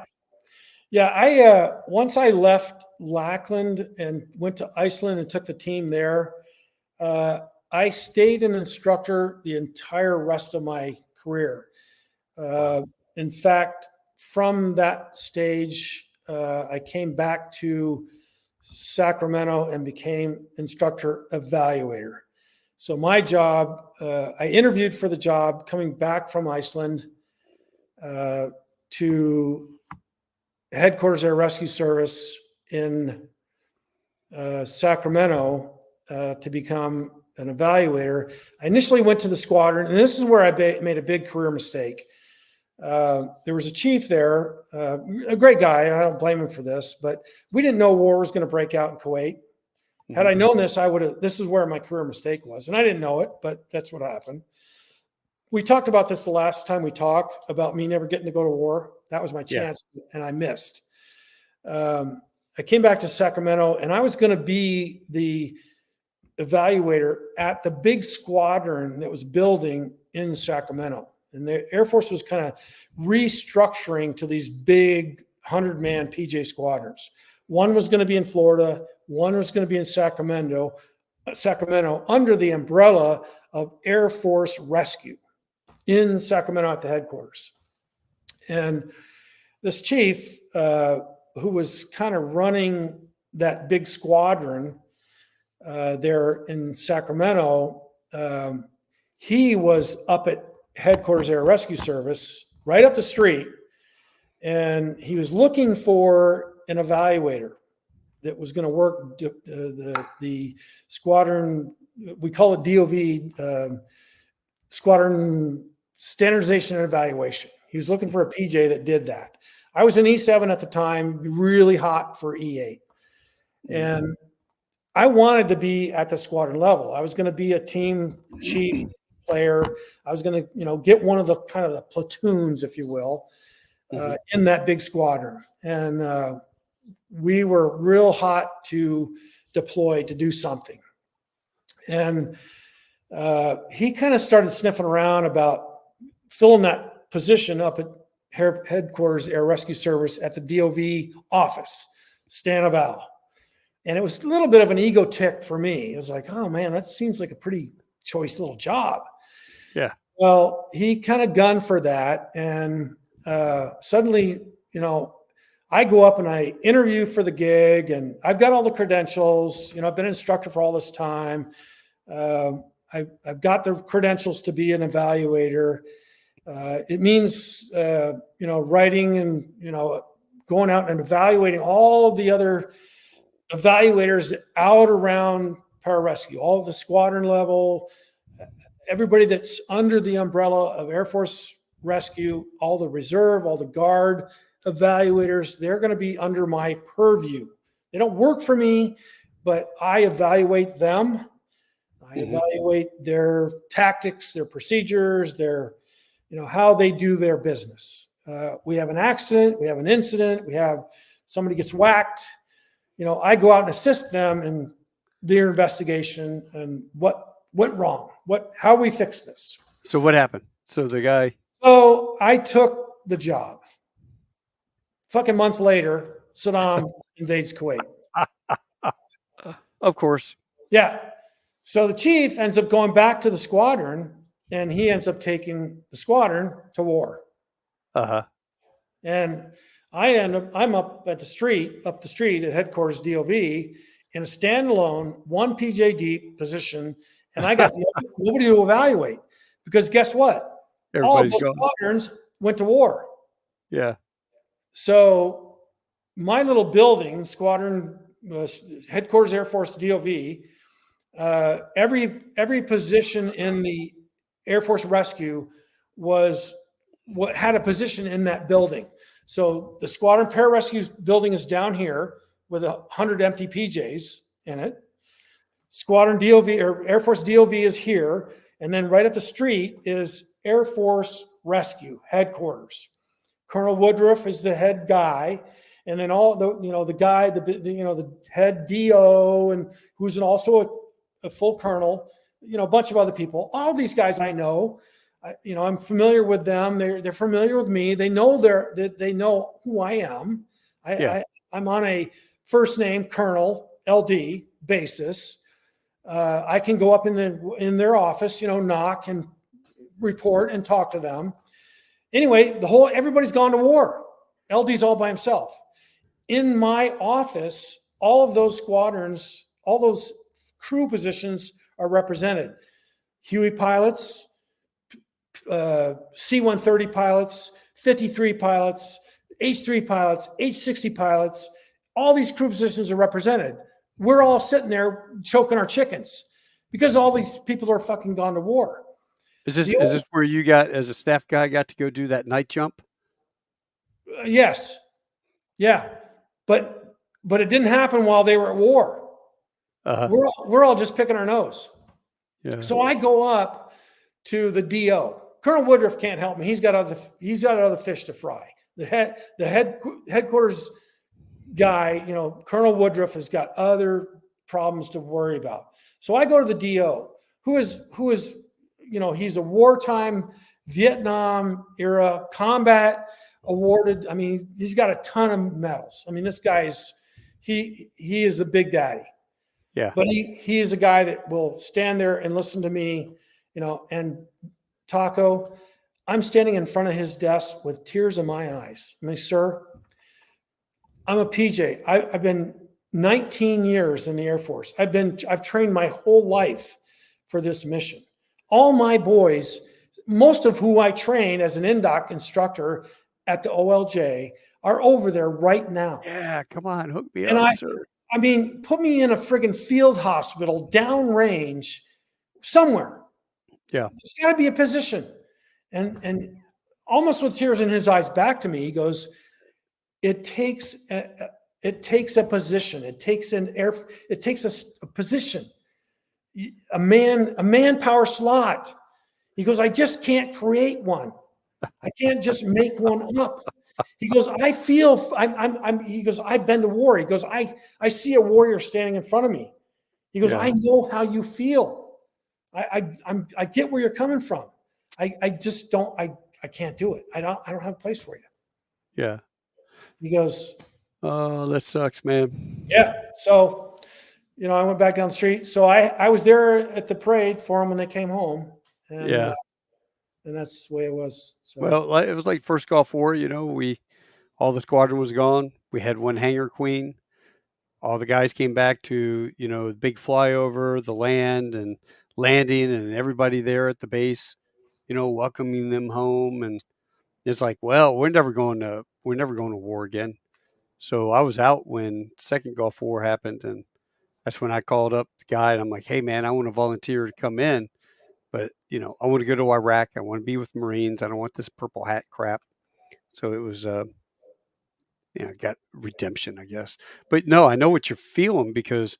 Yeah. I once I left Lackland and went to Iceland and took the team there. I stayed an instructor the entire rest of my career. In fact, from that stage, I came back to Sacramento and became instructor evaluator. So my job, I interviewed for the job coming back from Iceland to Headquarters Air Rescue Service in Sacramento to become an evaluator. I initially went to the squadron, and this is where I made a big career mistake. There was a chief there, a great guy, and I don't blame him for this, but we didn't know war was going to break out in Kuwait. Had I known this, this is where my career mistake was. And I didn't know it, but that's what happened. We talked about this the last time we talked about me never getting to go to war. That was my chance, and I missed. I came back to Sacramento, and I was going to be the evaluator at the big squadron that was building in Sacramento. And the Air Force was kind of restructuring to these big 100-man PJ squadrons. One was going to be in Florida. One was going to be in Sacramento under the umbrella of Air Force Rescue in Sacramento at the headquarters. And this chief, who was kind of running that big squadron there in Sacramento, he was up at Headquarters Air Rescue Service right up the street, and he was looking for an evaluator that was going to work the squadron. We call it DOV, Squadron Standardization and Evaluation. He was looking for a PJ that did that. I was in E7 at the time, really hot for E8, and I wanted to be at the squadron level. I was going to be a team chief player. I was going to, get one of the kind of the platoons, if you will, in that big squadron. And we were real hot to deploy to do something. And he kind of started sniffing around about filling that position up at Headquarters Air Rescue Service at the DOV office, Stan Eval. And it was a little bit of an ego tick for me. It was like, oh man, that seems like a pretty choice little job. Yeah. Well, he kind of gunned for that. And suddenly, I go up and I interview for the gig, and I've got all the credentials. I've been an instructor for all this time. I've got the credentials to be an evaluator. It means, writing and, going out and evaluating all of the other evaluators out around pararescue, all of the squadron level, everybody that's under the umbrella of Air Force Rescue, all the reserve, all the guard evaluators, they're going to be under my purview. They don't work for me, but I evaluate them. I evaluate their tactics, their procedures, their, how they do their business. We have an accident, we have an incident, we have somebody gets whacked. I go out and assist them in their investigation and what went wrong, how we fix this. So what happened? So I took the job. Fucking month later, Saddam invades Kuwait. Of course. Yeah. So the chief ends up going back to the squadron, and he ends up taking the squadron to war. And I'm up the street at headquarters DOV in a standalone 1 PJ deep position, and I got nobody to evaluate, because guess what? All of the squadrons went to war. Yeah. So my little building, squadron headquarters Air Force DOV, every position in the Air Force Rescue had a position in that building. So the squadron pararescue building is down here with 100 empty PJs in it. Squadron DOV or Air Force DOV is here, and then right up the street is Air Force Rescue headquarters. Colonel Woodruff is the head guy, and then all the guy, the head DO, and who's also a full colonel, a bunch of other people. All these guys I know. I'm familiar with them. They're familiar with me. They know they know who I am. I'm on a first name Colonel LD basis. I can go up in their office, knock and report and talk to them. Anyway, everybody's gone to war. LD's all by himself. In my office, all of those squadrons, all those crew positions are represented. Huey pilots, C-130 pilots, 53 pilots, H-3 pilots, H-60 pilots, all these crew positions are represented. We're all sitting there choking our chickens because all these people are fucking gone to war. Is this where you as a staff guy, got to go do that night jump? Yes. Yeah. But it didn't happen while they were at war. We're all just picking our nose. Yeah. So I go up to the DO. Colonel Woodruff can't help me. He's got other fish to fry. The headquarters guy, Colonel Woodruff has got other problems to worry about. So I go to the DO, who is he's a wartime Vietnam era combat awarded. I mean, he's got a ton of medals. I mean, this guy's he is the big daddy. Yeah. But he is a guy that will stand there and listen to me, and Taco, I'm standing in front of his desk with tears in my eyes. I mean, sir, I'm a PJ. I've been 19 years in the Air Force. I've trained my whole life for this mission. All my boys, most of who I train as an indoc instructor at the OLJ, are over there right now. Yeah, come on, hook me up, sir. I mean, put me in a friggin' field hospital downrange somewhere. Yeah. There's got to be a position. And almost with tears in his eyes back to me, he goes, it takes a position. It takes a position, a manpower slot. He goes, I just can't create one. I can't just make one up. He goes, he goes, I've been to war. He goes, I see a warrior standing in front of me. He goes, I know how you feel. I get where you're coming from. I just don't, I can't do it. I don't have a place for you. Yeah. He goes, oh, that sucks, man. yeah. So, I went back down the street. So I was there at the parade for them when they came home. And that's the way it was. So Well, it was like first Gulf War. All the squadron was gone. We had one hangar queen. All the guys came back to the big flyover, the land and landing, and everybody there at the base, welcoming them home. And it's like, well, we're never going to war again. So I was out when second Gulf War happened, and that's when I called up the guy and I'm like, hey man, I want to volunteer to come in, but I want to go to Iraq. I want to be with Marines. I don't want this purple hat crap. So it was got redemption, I guess. But no, I know what you're feeling because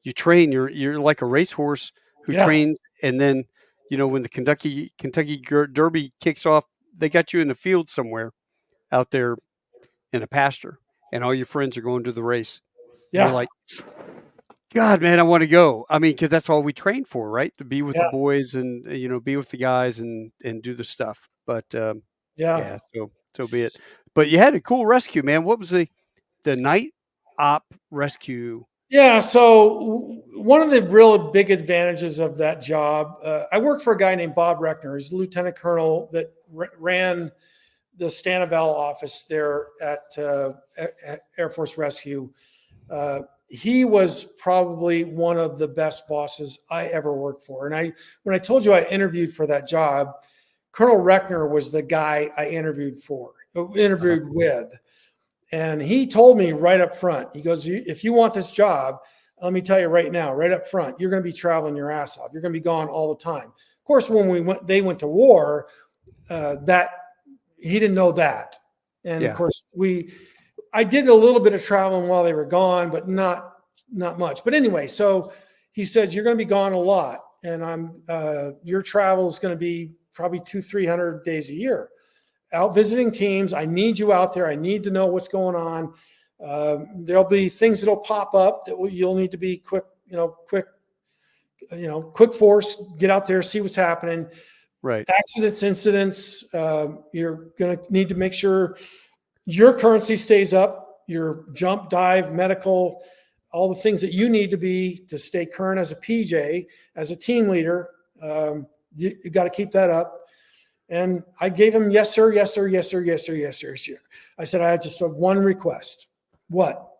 you train. You're like a racehorse who yeah, trains, and then when the Kentucky Derby kicks off, they got you in the field somewhere out there in a pasture, and all your friends are going to the race. And you're yeah, like, God, man, I want to go. I mean, because that's all we train for, right? To be with the yeah, boys and be with the guys and do the stuff. But yeah. yeah, so be it. But you had a cool rescue, man. What was the night op rescue? Yeah. So one of the real big advantages of that job, I worked for a guy named Bob Reckner. He's a lieutenant colonel that ran the Stanival office there at Air Force Rescue. He was probably one of the best bosses I ever worked for. And when I told you I interviewed for that job, Colonel Reckner was the guy I interviewed with. And he told me right up front, he goes, if you want this job, let me tell you right now, right up front, you're going to be traveling your ass off. You're going to be gone all the time. Of course, when they went to war, that he didn't know that. And of course, I did a little bit of traveling while they were gone, but not much. But anyway, so he said, you're going to be gone a lot. And your travel is going to be probably 200-300 days a year out visiting teams. I need you out there. I need to know what's going on. There'll be things that'll pop up that you'll need to be quick force, get out there, see what's happening. Right. Accidents, incidents. You're going to need to make sure your currency stays up, your jump, dive, medical, all the things that you need to stay current as a PJ, as a team leader. You got to keep that up. And I gave him, yes, sir, yes, sir, yes, sir, yes, sir, yes, sir, yes, sir. I said, I had just one request. What?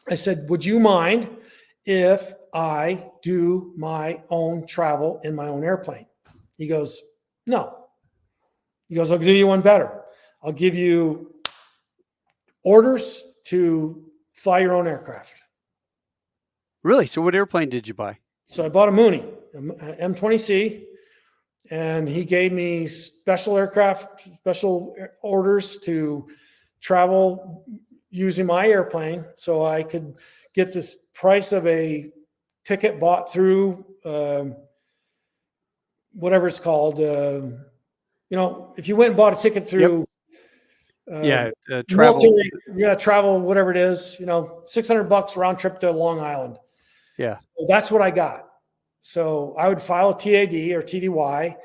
I said, would you mind if I do my own travel in my own airplane? He goes, no. He goes, I'll do you one better. I'll give you orders to fly your own aircraft. Really? So what airplane did you buy? So I bought a Mooney, M20C. And he gave me special orders to travel using my airplane so I could get this price of a ticket bought through whatever it's called. If you went and bought a ticket through travel. military, travel, whatever it is, $600 round trip to Long Island. Yeah. So that's what I got. So I would file a TAD or TDY,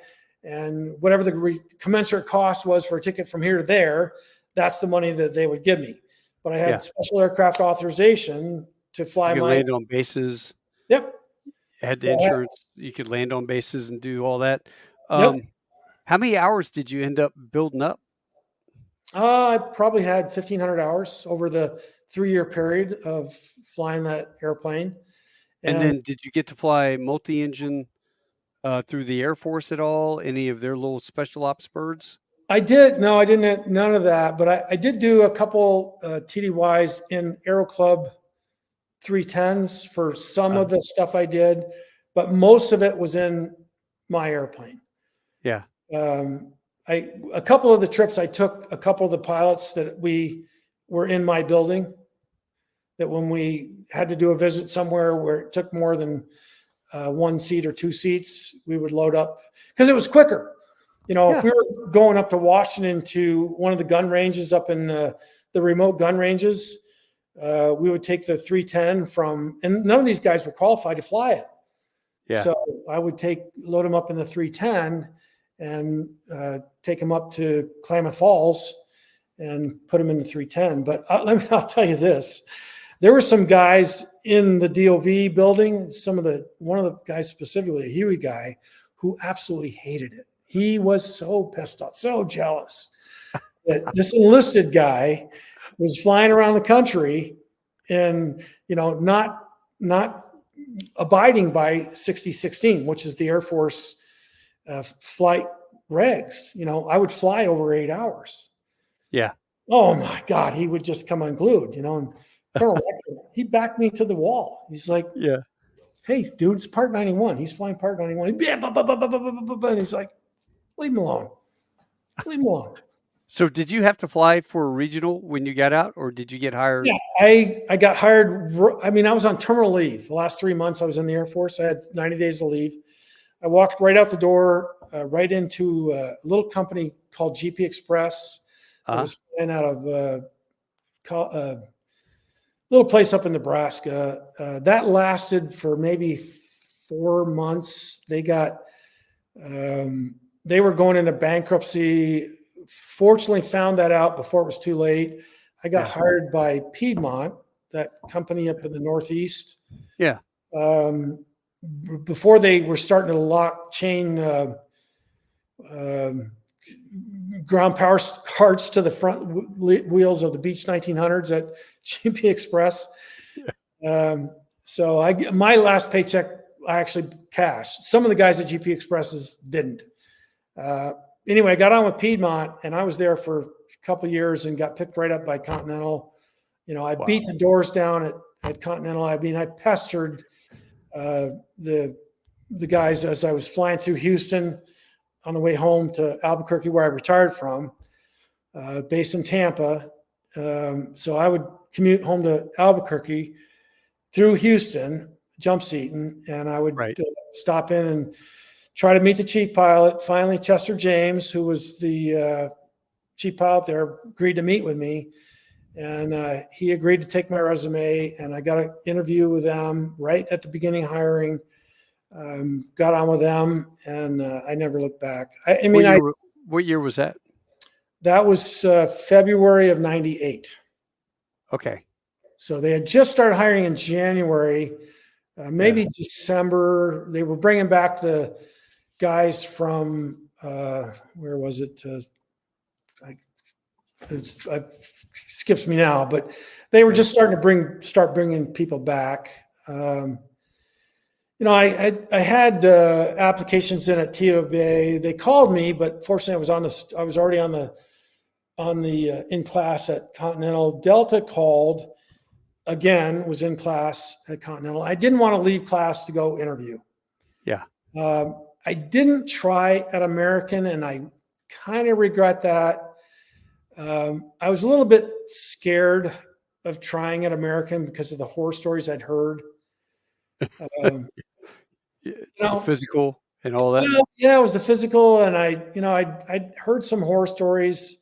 and whatever the commensurate cost was for a ticket from here to there, that's the money that they would give me. But I had special aircraft authorization to fly you could land on bases. Yep. Had the insurance. You could land on bases and do all that. Yep. How many hours did you end up building up? I probably had 1,500 hours over the 3-year period of flying that airplane. And then did you get to fly multi-engine through the Air Force at all? Any of their little special ops birds? I did. No, I didn't. None of that. But I did do a couple TDYs in Aero Club 310s for some of the stuff I did. But most of it was in my airplane. Yeah. A couple of the trips I took, a couple of the pilots that we were in my building, that when we had to do a visit somewhere where it took more than 1 seat or 2 seats, we would load up because it was quicker. If we were going up to Washington to one of the gun ranges up in the remote gun ranges, we would take the 310 and none of these guys were qualified to fly it. Yeah. So I would load them up in the 310 and take them up to Klamath Falls and put them in the 310. But I'll tell you this. There were some guys in the DOV building, one of the guys specifically, a Huey guy, who absolutely hated it. He was so pissed off, so jealous that this enlisted guy was flying around the country and, not abiding by 6016, which is the Air Force flight regs. I would fly over 8 hours. Yeah. Oh my God, he would just come unglued, and Colonel Rector, he backed me to the wall. He's like, yeah, hey, dude, it's Part 91. He's flying Part 91. And he's like, leave him alone. Leave him alone. So did you have to fly for a regional when you got out, or did you get hired? Yeah, I got hired. I was on terminal leave. The last 3 months I was in the Air Force. I had 90 days to leave. I walked right out the door, right into a little company called GP Express. I was flying out of a little place up in Nebraska. That lasted for maybe 4 months. They were going into bankruptcy. Fortunately, found that out before it was too late. I got hired by Piedmont, that company up in the Northeast. Yeah. Before they were starting to lock chain ground power carts to the front wheels of the Beech 1900s at GP Express. So my last paycheck, I actually cashed. Some of the guys at GP Expresses didn't. Anyway, I got on with Piedmont, and I was there for a couple of years and got picked right up by Continental. I beat the doors down at Continental. I pestered the guys as I was flying through Houston on the way home to Albuquerque, where I retired from, based in Tampa. So I would commute home to Albuquerque through Houston, jump seating, and I would stop in and try to meet the chief pilot. Finally, Chester James, who was the chief pilot there, agreed to meet with me. And he agreed to take my resume, and I got an interview with them right at the beginning of hiring. Got on with them, and I never looked back. What year was that? That was February of '98. Okay. So they had just started hiring in January, maybe December. They were bringing back the guys from where was it? It skips me now, but they were just starting to start bringing people back. I had applications in at TOB. They called me, but fortunately, I was already on the in class at Continental. Delta called again, was in class at Continental. I didn't want to leave class to go interview. Yeah. I didn't try at American, and I kind of regret that. I was a little bit scared of trying at American because of the horror stories I'd heard. Physical and all that. Yeah, it was the physical, and I'd heard some horror stories.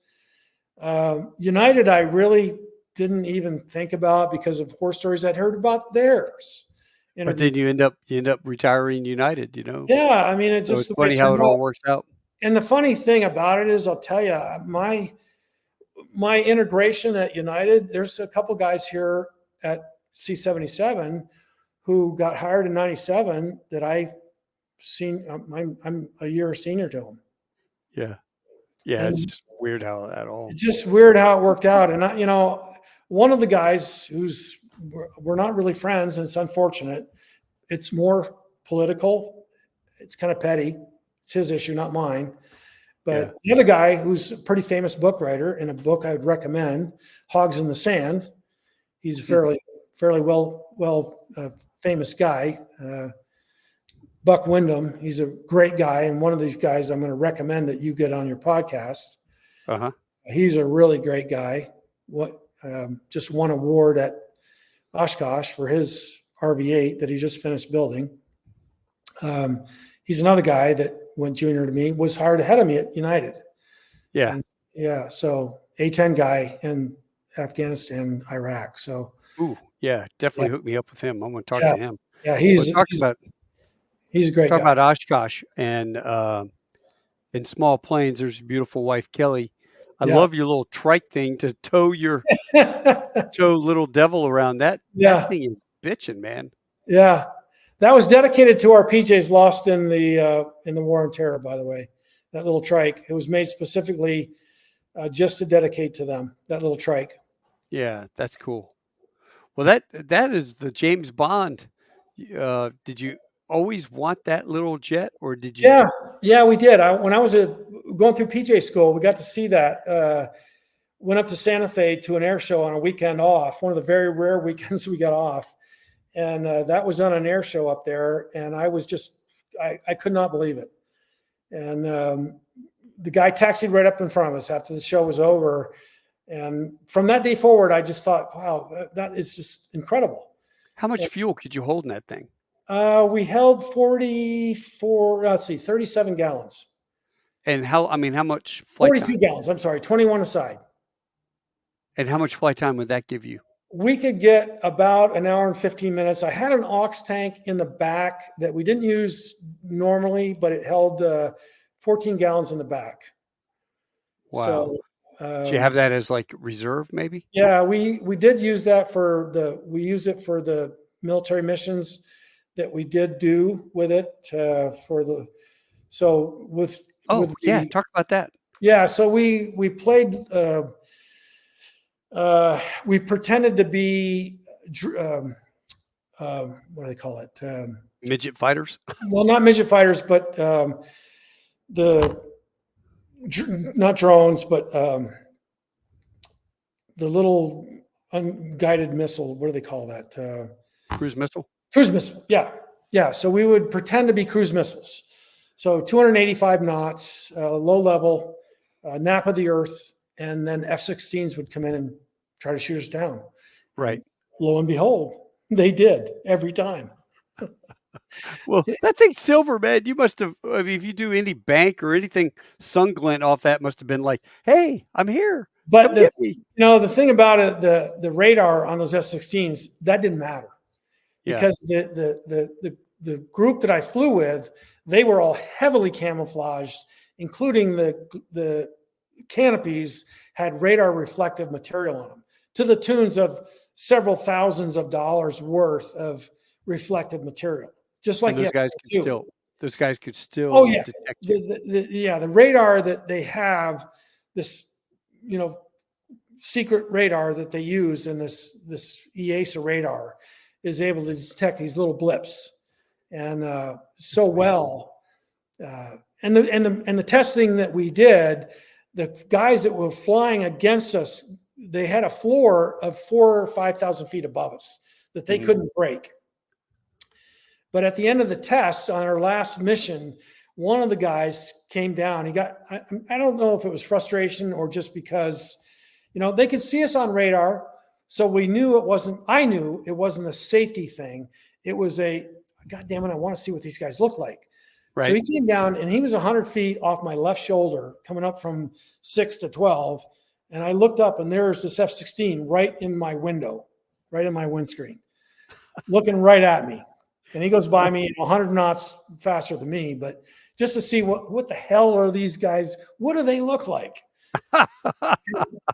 United, I really didn't even think about because of horror stories I'd heard about theirs. But then you end up retiring United. Yeah, it's just it's funny how it all works out. And the funny thing about it is, I'll tell you, my integration at United, there's a couple guys here at C-77 who got hired in '97 that I've seen. I'm a year senior to them. Yeah. Yeah. And it's just weird how that all. It's just weird how it worked out. And one of the guys we're not really friends, and it's unfortunate. It's more political. It's kind of petty. It's his issue, not mine. But the other guy, who's a pretty famous book writer, in a book I would recommend, Hogs in the Sand. He's a fairly well famous guy. Buck Wyndham. He's a great guy, and one of these guys I'm going to recommend that you get on your podcast. He's a really great guy. Just won an award at Oshkosh for his RV-8 that he just finished building. He's another guy that went junior to me, was hired ahead of me at United. Yeah. So A-10 guy in Afghanistan, Iraq. So. Ooh, yeah, definitely hook me up with him. I'm going to talk to him. Yeah, he's a great guy. Talk about Oshkosh and in Small Plains, there's a beautiful wife, Kelly. I love your little trike thing to tow your little devil around. That thing is bitching, man. Yeah. That was dedicated to our PJs lost in the War on Terror, by the way. That little trike. It was made specifically just to dedicate to them, that little trike. Yeah, that's cool. Well, that is the James Bond. Did you always want that little jet, or did you? Yeah, we did. When I was going through PJ school, we got to see that. Went up to Santa Fe to an air show on a weekend off, one of the very rare weekends we got off. And that was on an air show up there. And I was just, I could not believe it. And the guy taxied right up in front of us after the show was over. And from that day forward, I just thought, wow, that is just incredible. How much fuel could you hold in that thing? We held 37 gallons. And how much flight 42 time? gallons. I'm sorry, 21 aside. And how much flight time would that give you? We could get about an hour and 15 minutes. I had an aux tank in the back that we didn't use normally, but it held 14 gallons in the back. Wow. So, do you have that as like reserve, maybe? Yeah, we did use that we used it for the military missions that we did do with it talk about that. Yeah, so we played. We pretended to be what do they call it? Midget fighters. Well, not midget fighters, but not drones, but the little unguided missile. What do they call that? Cruise missile. Cruise missile. Yeah. So we would pretend to be cruise missiles. So 285 knots, low level, nap of the earth, and then F-16s would come in and try to shoot us down. Right. Lo and behold, they did every time. Well, that thing's silver, man. You must have, if you do any bank or anything, sun glint off that must have been like, hey, I'm here. But the thing about it, the radar on those F-16s, that didn't matter. Because the group that I flew with, they were all heavily camouflaged, including the canopies had radar reflective material on them to the tunes of several thousands of dollars worth of reflective material. Just like those guys could still oh yeah, detect you. The radar that they have, this secret radar that they use in this EASA radar is able to detect these little blips, and and the testing that we did, the guys that were flying against us, they had a floor of 4,000 or 5,000 feet above us that they couldn't break. But at the end of the test on our last mission, one of the guys came down. I don't know if it was frustration or just because, they could see us on radar. So I knew it wasn't a safety thing. It was God damn it, I want to see what these guys look like. Right. So he came down and he was 100 feet off my left shoulder coming up from 6 to 12. And I looked up and there's this F-16 right in my window, right in my windscreen, looking right at me. And he goes by me 100 knots faster than me, but just to see what the hell are these guys? What do they look like?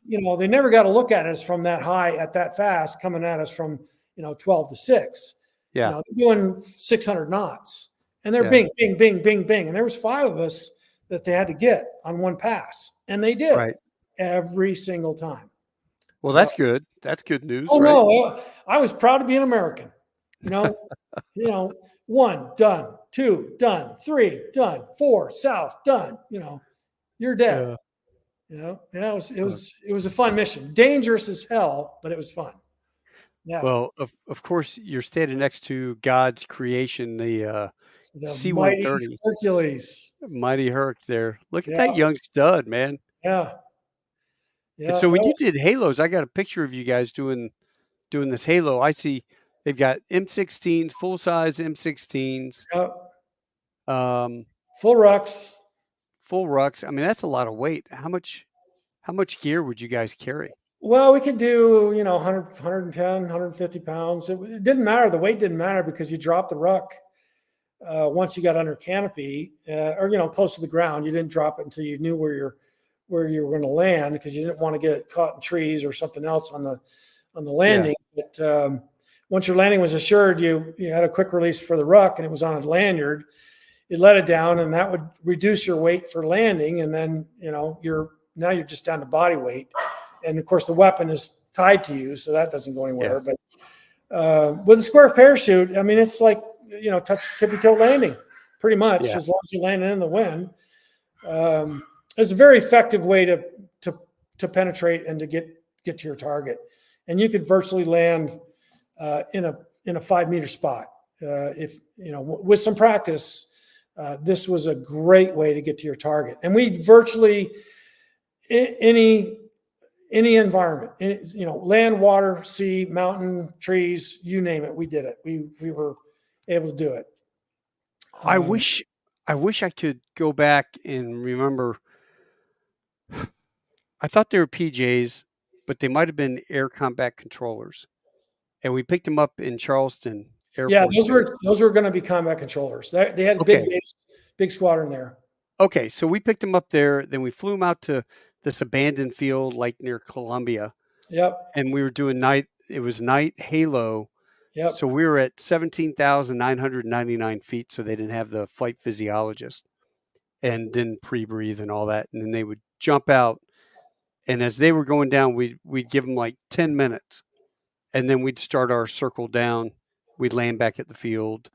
They never got to look at us from that high at that fast, coming at us from 12 to 6. Yeah, they're doing 600 knots, and they're bing, bing, bing, bing, bing, and there was 5 of us that they had to get on one pass, and they did every single time. Well, that's good. That's good news. Oh no, I was proud to be an American. 1 done, 2 done, 3 done, 4 south done. You're dead. It was a fun mission. Dangerous as hell, but it was fun. Yeah. Well, of course, you're standing next to God's creation, the C-130 Hercules, mighty Herc. There, look at that young stud, man. Yeah. And so when you did halos, I got a picture of you guys doing this halo. I see they've got M16s, full size M16s. Yep. Full rucks. I mean, that's a lot of weight. How much gear would you guys carry? Well, we could do, 100, 110, 150 pounds. It didn't matter. The weight didn't matter because you dropped the ruck once you got under canopy or, close to the ground. You didn't drop it until you knew where you were going to land because you didn't want to get caught in trees or something else on the landing. Yeah. But once your landing was assured, you had a quick release for the ruck, and it was on a lanyard. You let it down, and that would reduce your weight for landing, and then you're just down to body weight, and of course the weapon is tied to you, so that doesn't go anywhere. Yeah. But with a square parachute, I mean, it's like tippy toe landing, pretty much, as long as you land in the wind. It's a very effective way to penetrate and to get to your target, and you could virtually land in a 5-meter spot. If with some practice, this was a great way to get to your target. And we virtually any environment, land, water, sea, mountain, trees, you name it, we did it. We were able to do it. I wish I could go back and remember. I thought they were PJs, but they might have been air combat controllers. And we picked them up in Charleston Air Force. Those were going to be combat controllers. They had big squadron there. Okay, so we picked them up there. Then we flew them out to this abandoned field, like near Columbia. Yep. And we were doing night. It was night halo. Yep. So we were at 17,999 feet. So they didn't have the flight physiologist, and didn't pre-breathe and all that. And then they would jump out, and as they were going down, we'd give them like 10 minutes. And then we'd start our circle down. We'd land back at the field.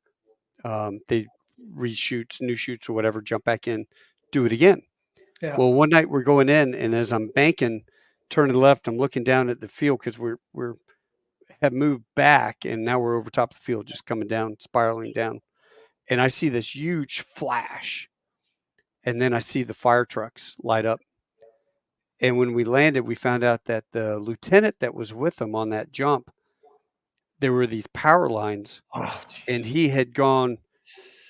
They'd reshoots, new shoots or whatever, jump back in, do it again. Yeah. Well, one night we're going in, and as I'm banking, turning left, I'm looking down at the field because we're have moved back, and now we're over top of the field, just coming down, spiraling down. And I see this huge flash, and then I see the fire trucks light up. And when we landed, we found out that the lieutenant that was with them on that jump, there were these power lines, and he had gone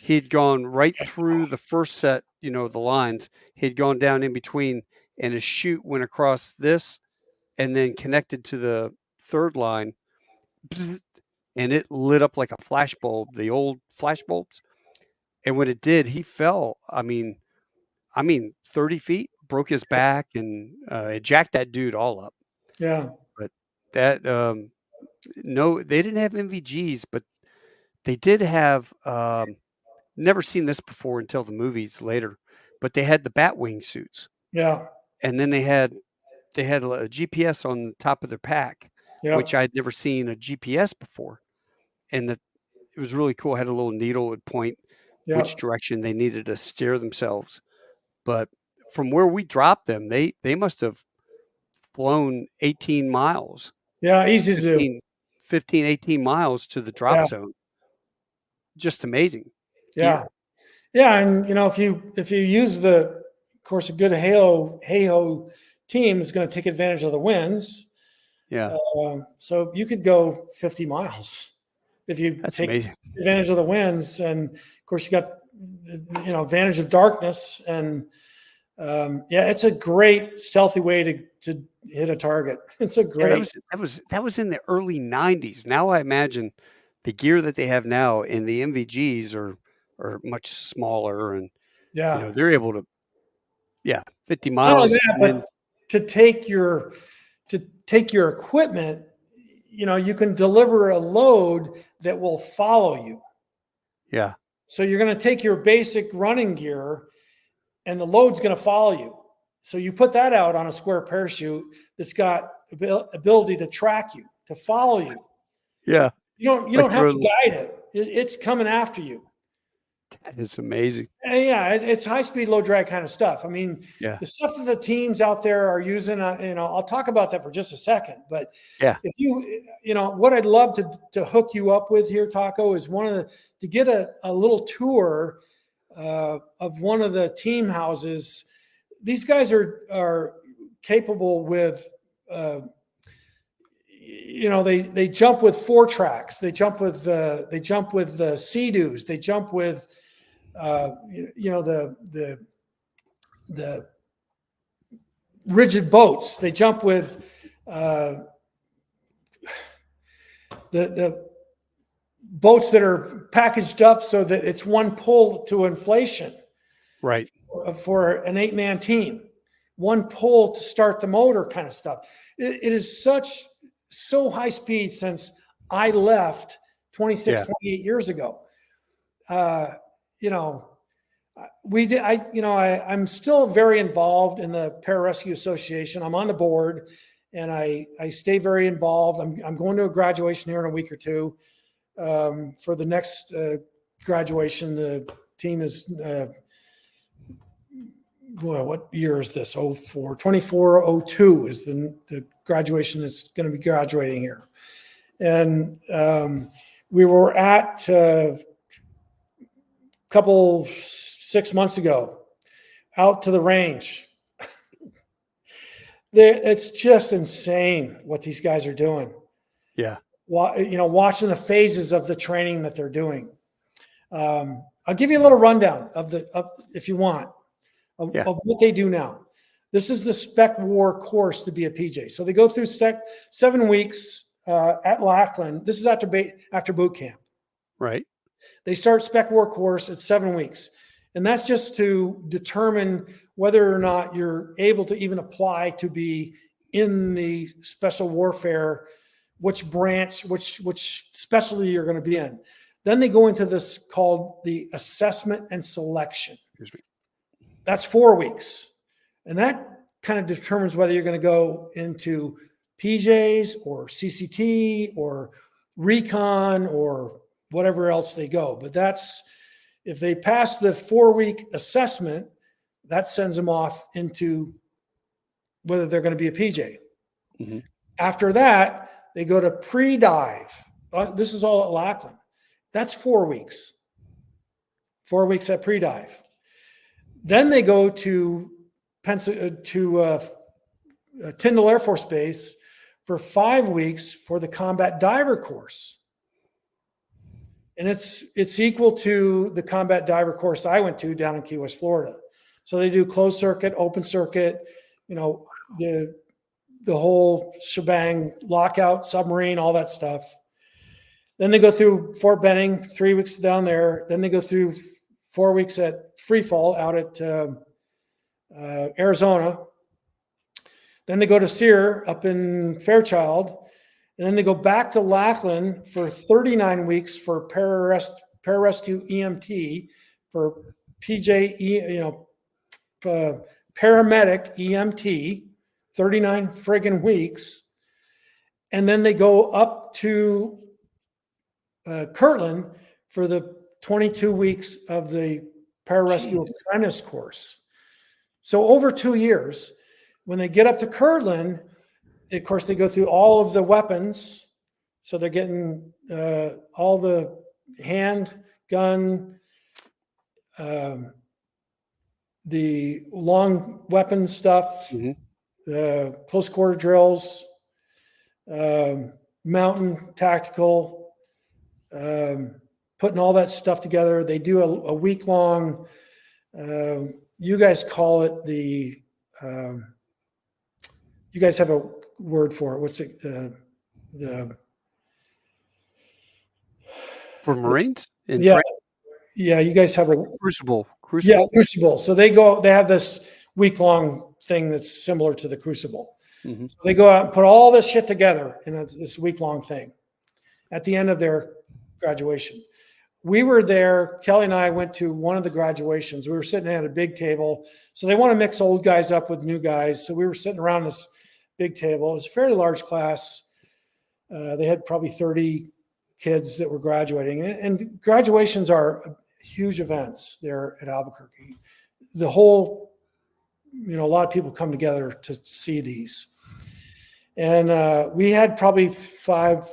right through the first set, the lines. He'd gone down in between, and a chute went across this and then connected to the third line, and it lit up like a flash bulb, the old flash bulbs. And when it did, he fell. I mean, 30 feet, broke his back, and it jacked that dude all up. Yeah. But that, no, they didn't have MVGs, but they did have, never seen this before until the movies later, but they had the Batwing suits. Yeah. And then they had a GPS on the top of their pack, which I'd never seen a GPS before. And it was really cool. It had a little needle would point which direction they needed to steer themselves. But from where we dropped them, they must have flown 18 miles. Yeah, easy to do. 15, 18 miles to the drop zone. Just amazing. Yeah. Yeah. And, if you use of course, a good Halo team is going to take advantage of the winds. Yeah. So you could go 50 miles if you take advantage of the winds. And of course, you got, advantage of darkness. And it's a great stealthy way to hit a target. It's a great. That was in the early 90s. Now I imagine the gear that they have now in the MVGs are much smaller, and they're able to 50 miles. Not only that, but to take your equipment, you can deliver a load that will follow you. Yeah. So you're going to take your basic running gear, and the load's going to follow you. So you put that out on a square parachute that's got ability to track you, to follow you. Yeah. You don't have to guide it. It's coming after you. It's amazing. Yeah, it's high speed, low drag kind of stuff. I mean, the stuff that the teams out there are using, I'll talk about that for just a second. But if what I'd love to hook you up with here, Taco, is to get a little tour of one of the team houses. These guys are capable with, they jump with 4 tracks. They jump with the Sea-Doos. They jump with, the rigid boats. They jump with the boats that are packaged up so that it's one pull to inflation. Right. For an 8-man team, one pull to start the motor kind of stuff. It is so high speed, since I left 26, Yeah. 28 years ago. You know, we did, I'm still very involved in the Pararescue Association. I'm on the board and I stay very involved. I'm going to a graduation here in a week or two. For the next graduation, the team is, what year is this? 2402 is the graduation that's going to be graduating here. And we were at a couple 6 months ago out to the range. It's just insane what these guys are doing. Yeah. Watching the phases of the training that they're doing. I'll give you a little rundown of if you want, of what they do now. This is the Spec War course to be a PJ. So they go through 7 weeks at Lackland. This is after boot camp. Right. They start Spec War course at 7 weeks. And that's just to determine whether or not you're able to even apply to be in the special warfare, which branch, which specialty you're going to be in. Then they go into this called the assessment and selection. That's 4 weeks. And that kind of determines whether you're going to go into PJs or CCT or recon or whatever else they go. But if they pass the 4-week assessment, that sends them off into whether they're going to be a PJ. Mm-hmm. After that, they go to pre-dive. This is all at Lackland. That's 4 weeks. 4 weeks at pre-dive. Then they go to Tyndall Air Force Base for 5 weeks for the combat diver course. And it's equal to the combat diver course I went to down in Key West, Florida. So they do closed circuit, open circuit, the whole shebang, lockout, submarine, all that stuff. Then they go through Fort Benning, 3 weeks down there. Then they go through 4 weeks at free fall out at Arizona. Then they go to SEER up in Fairchild. And then they go back to Lackland for 39 weeks for pararescue EMT, for PJ, paramedic EMT, 39 friggin' weeks. And then they go up to Kirtland for the 22 weeks of the pararescue apprentice course. So over 2 years, when they get up to Kirtland, of course, they go through all of the weapons. So they're getting all the handgun, the long weapon stuff, close quarter drills, mountain tactical, putting all that stuff together. They do a week-long, you guys call it you guys have a word for it. What's it? For Marines? Yeah, you guys have a Crucible. Yeah, Crucible. So they have this week-long thing that's similar to the Crucible. Mm-hmm. So they go out and put all this shit together in this week-long thing at the end of their graduation. We were there. Kelly and I went to one of the graduations. We were sitting at a big table. So they want to mix old guys up with new guys. So we were sitting around this big table. It was a fairly large class. They had probably 30 kids that were graduating. And graduations are huge events there at Albuquerque. The whole, a lot of people come together to see these. And we had probably 5-6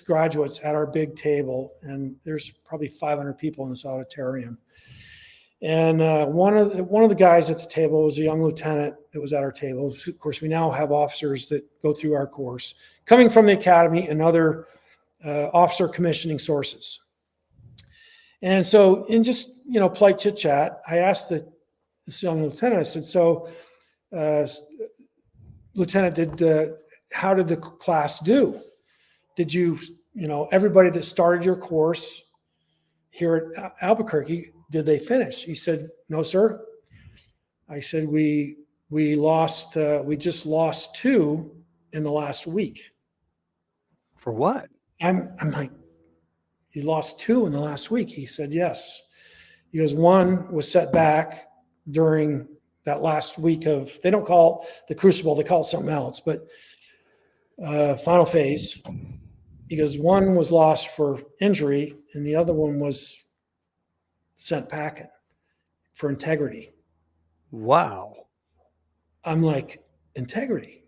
graduates at our big table, and there's probably 500 people in this auditorium. And one of the guys at the table was a young lieutenant that was at our table. Of course, we now have officers that go through our course, coming from the academy and other officer commissioning sources. And so in just, polite chit chat, I asked this young lieutenant, I said, so Lieutenant, how did the class do? Did you, everybody that started your course here at Albuquerque, did they finish? He said, no, sir. I said, we just lost 2 in the last week. For what? I'm like, you lost 2 in the last week. He said, yes. He goes, 1 was set back during that last week of, they don't call it the crucible, they call it something else, but final phase. He goes, 1 was lost for injury and the other one was sent packing for integrity. Wow. I'm like, integrity?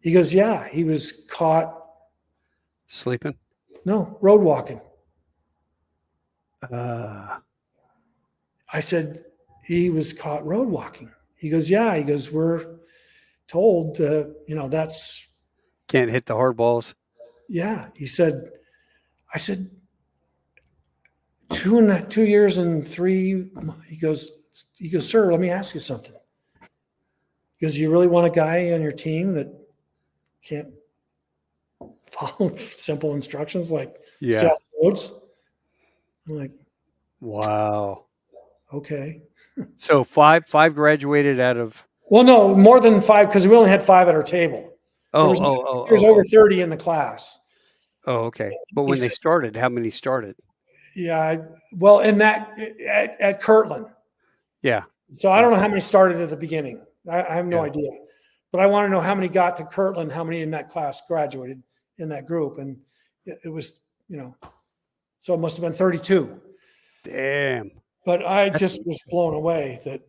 He goes, yeah, he was caught Sleeping? No, road walking. Uh, I said, he was caught road walking. He goes, yeah. He goes, we're told, that's, can't hit the hard balls. yeah. He said, I said, 2 years and 3. He goes, sir, let me ask you something. He goes, you really want a guy on your team that can't follow simple instructions like Yeah. roads? I'm like, Wow. okay. So five graduated out of. Well, no, more than 5 because we only had 5 at our table. There was over 30 in the class. Oh, okay. But when they started, how many started? Yeah, well, in that at Kirtland. Yeah. So I don't know how many started at the beginning. I have no idea, but I want to know how many got to Kirtland, how many in that class graduated in that group, and it was, so it must have been 32. Damn. But I just was blown away that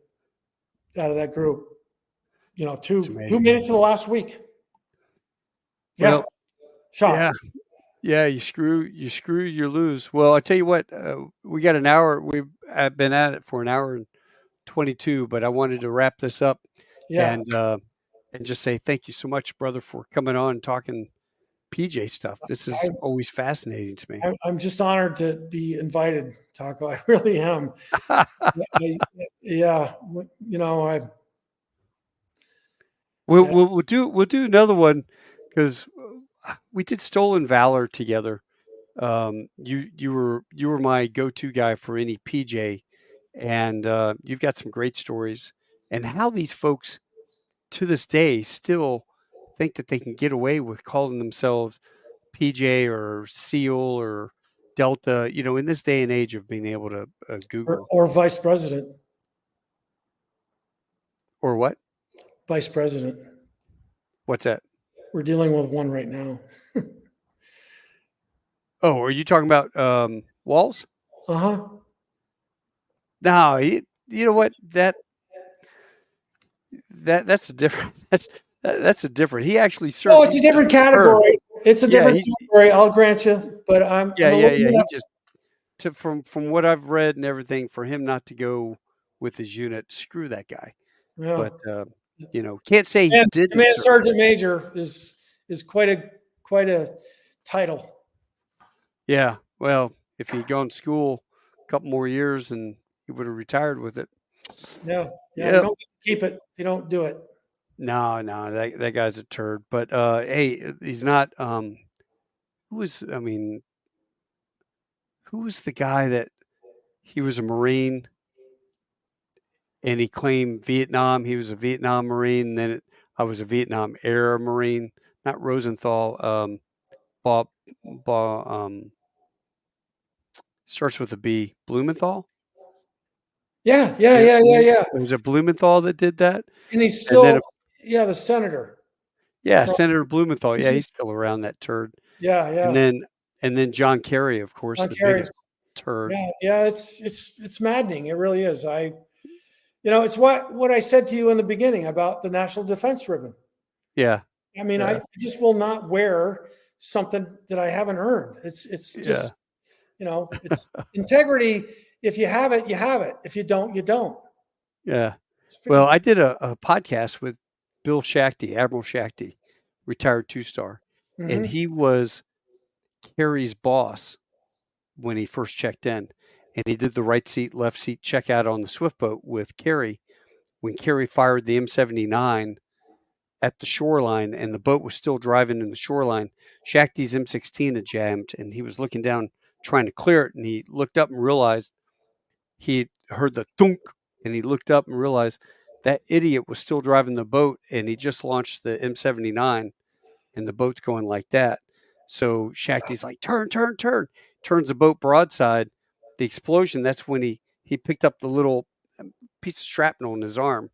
out of that group, 2 minutes to the last week. Yeah. Well, shocked. Yeah. You screw, you lose. Well, I tell you what, we got an hour. We've been at it for an hour and 22, but I wanted to wrap this up and just say thank you so much, brother, for coming on and talking PJ stuff. This is always fascinating to me. I'm just honored to be invited, Taco. I really am. We'll do another one because we did Stolen Valor together. You were my go-to guy for any PJ, and you've got some great stories. And how these folks to this day still think that they can get away with calling themselves PJ or SEAL or Delta, in this day and age of being able to Google. Or vice president. Or what? Vice president. What's that? We're dealing with one right now. Oh, are you talking about Walls? Uh-huh. No, you know what? That's a different that's a different. He actually served. Oh, it's a different category. It's a different category. I'll grant you, but I'm He just from what I've read and everything, for him not to go with his unit, screw that guy. Yeah. But can't say he didn't. Command Sergeant Major is quite a title. Yeah. Well, if he'd gone to school a couple more years, and he would have retired with it. Yeah. You don't keep it if you don't do it. No, that guy's a turd. But hey, he's not. Who was the guy that he was a Marine and he claimed Vietnam? He was a Vietnam Marine. And then I was a Vietnam era Marine. Not Rosenthal. Bob. Starts with a B. Blumenthal. Yeah. It was a Blumenthal that did that, and he's still the senator. Yeah, Senator Blumenthal. Yeah, he's still around, that turd. Yeah. And then John Kerry, of course, biggest turd. Yeah. It's maddening. It really is. It's what I said to you in the beginning about the National Defense Ribbon. Yeah. I mean, I just will not wear something that I haven't earned. It's just, it's integrity. If you have it, you have it. If you don't, you don't. Yeah. Well, I did a podcast with Bill Shakty, Admiral Shakty, retired 2-star. Mm-hmm. And he was Kerry's boss when he first checked in. And he did the right seat, left seat check out on the Swift boat with Kerry. When Kerry fired the M79 at the shoreline and the boat was still driving in the shoreline, Shakty's M16 had jammed and he was looking down trying to clear it. And he looked up and realized he heard the thunk, and he looked up and realized that idiot was still driving the boat and he just launched the M79 and the boat's going like that. So Shakti's like, turn, turns the boat broadside. The explosion, that's when he picked up the little piece of shrapnel in his arm.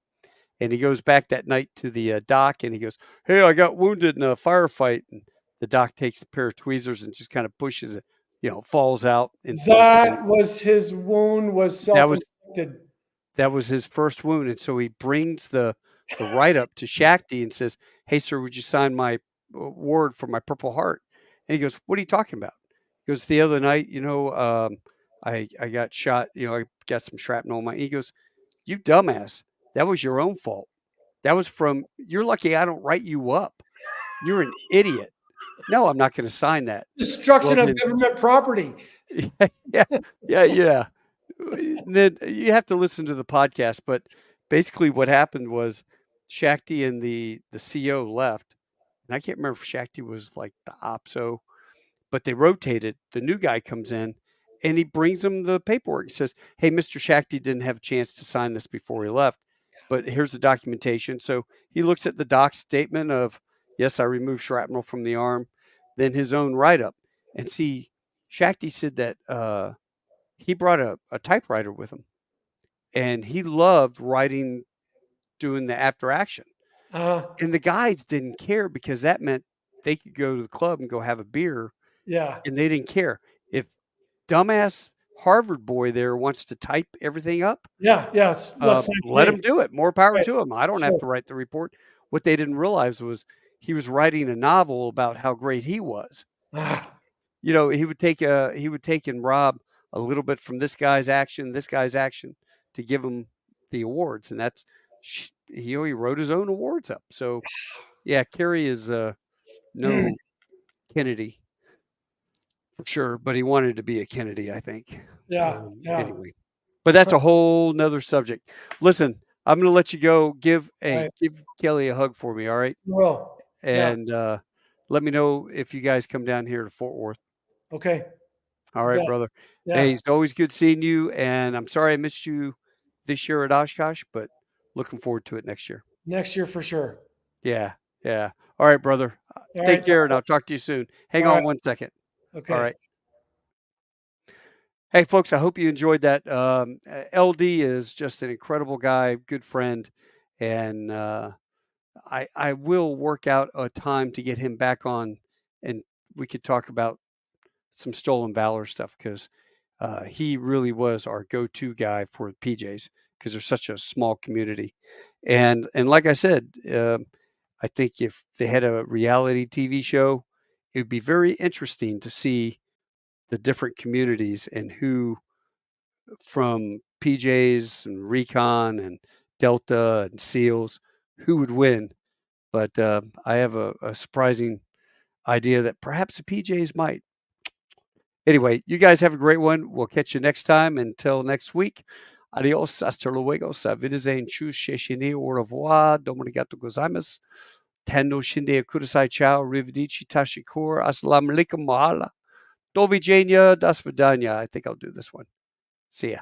And he goes back that night to the dock and he goes, hey, I got wounded in a firefight. And the doc takes a pair of tweezers and just kind of pushes it, falls out into the boat. That was his wound, was self-inflicted. That was his first wound. And so he brings the write-up to Shakti and says, hey, sir, would you sign my award for my Purple Heart? And he goes, what are you talking about? He goes, the other night, I got shot, I got some shrapnel in my. He goes, you dumbass. That was your own fault. That was you're lucky I don't write you up. You're an idiot. No, I'm not going to sign that. Destruction of government property. Yeah. Then you have to listen to the podcast, but basically what happened was Shakti and the CO left. And I can't remember if Shakti was like the OPSO, but they rotated. The new guy comes in and he brings them the paperwork. He says, hey, Mr. Shakti didn't have a chance to sign this before he left, but here's the documentation. So he looks at the doc statement of, yes, I removed shrapnel from the arm, then his own write-up. And see, Shakti said that he brought a typewriter with him, and he loved doing the after action. And the guys didn't care because that meant they could go to the club and go have a beer. Yeah. And they didn't care. If dumbass Harvard boy there wants to type everything up, yeah, let him do it. More power to him. I don't have to write the report. What they didn't realize was he was writing a novel about how great he was. He would take and rob a little bit from this guy's action to give him the awards, and that's he wrote his own awards up. So yeah, Kerry is no Kennedy for sure, but he wanted to be a Kennedy, I think. Yeah. Anyway, but that's a whole nother subject. Listen, I'm going to let you go. Give Kelly a hug for me. All right. Well, and let me know if you guys come down here to Fort Worth. Okay. All right, brother. Yeah. Hey, it's always good seeing you. And I'm sorry I missed you this year at Oshkosh, but looking forward to it next year. Next year for sure. Yeah. All right, brother. Take care, and I'll talk to you soon. Hang on 1 second. Okay. All right. Hey, folks, I hope you enjoyed that. LD is just an incredible guy, good friend, and I will work out a time to get him back on, and we could talk about some stolen valor stuff, because he really was our go-to guy for PJs, because they're such a small community. And like I said, I think if they had a reality TV show, it would be very interesting to see the different communities and who from PJs and Recon and Delta and SEALs, who would win. But I have a surprising idea that perhaps the PJs might. Anyway, you guys have a great one. We'll catch you next time. Until next week, adios, hasta luego, sa wiedersehen, tschüss, sheshini, au revoir, domarigato gozaimasu, tenno shinde kudasai, ciao, rivedici, tashikur, assalamu alaikum, mahala, do vidjenia, das vidanya. I think I'll do this one. See ya.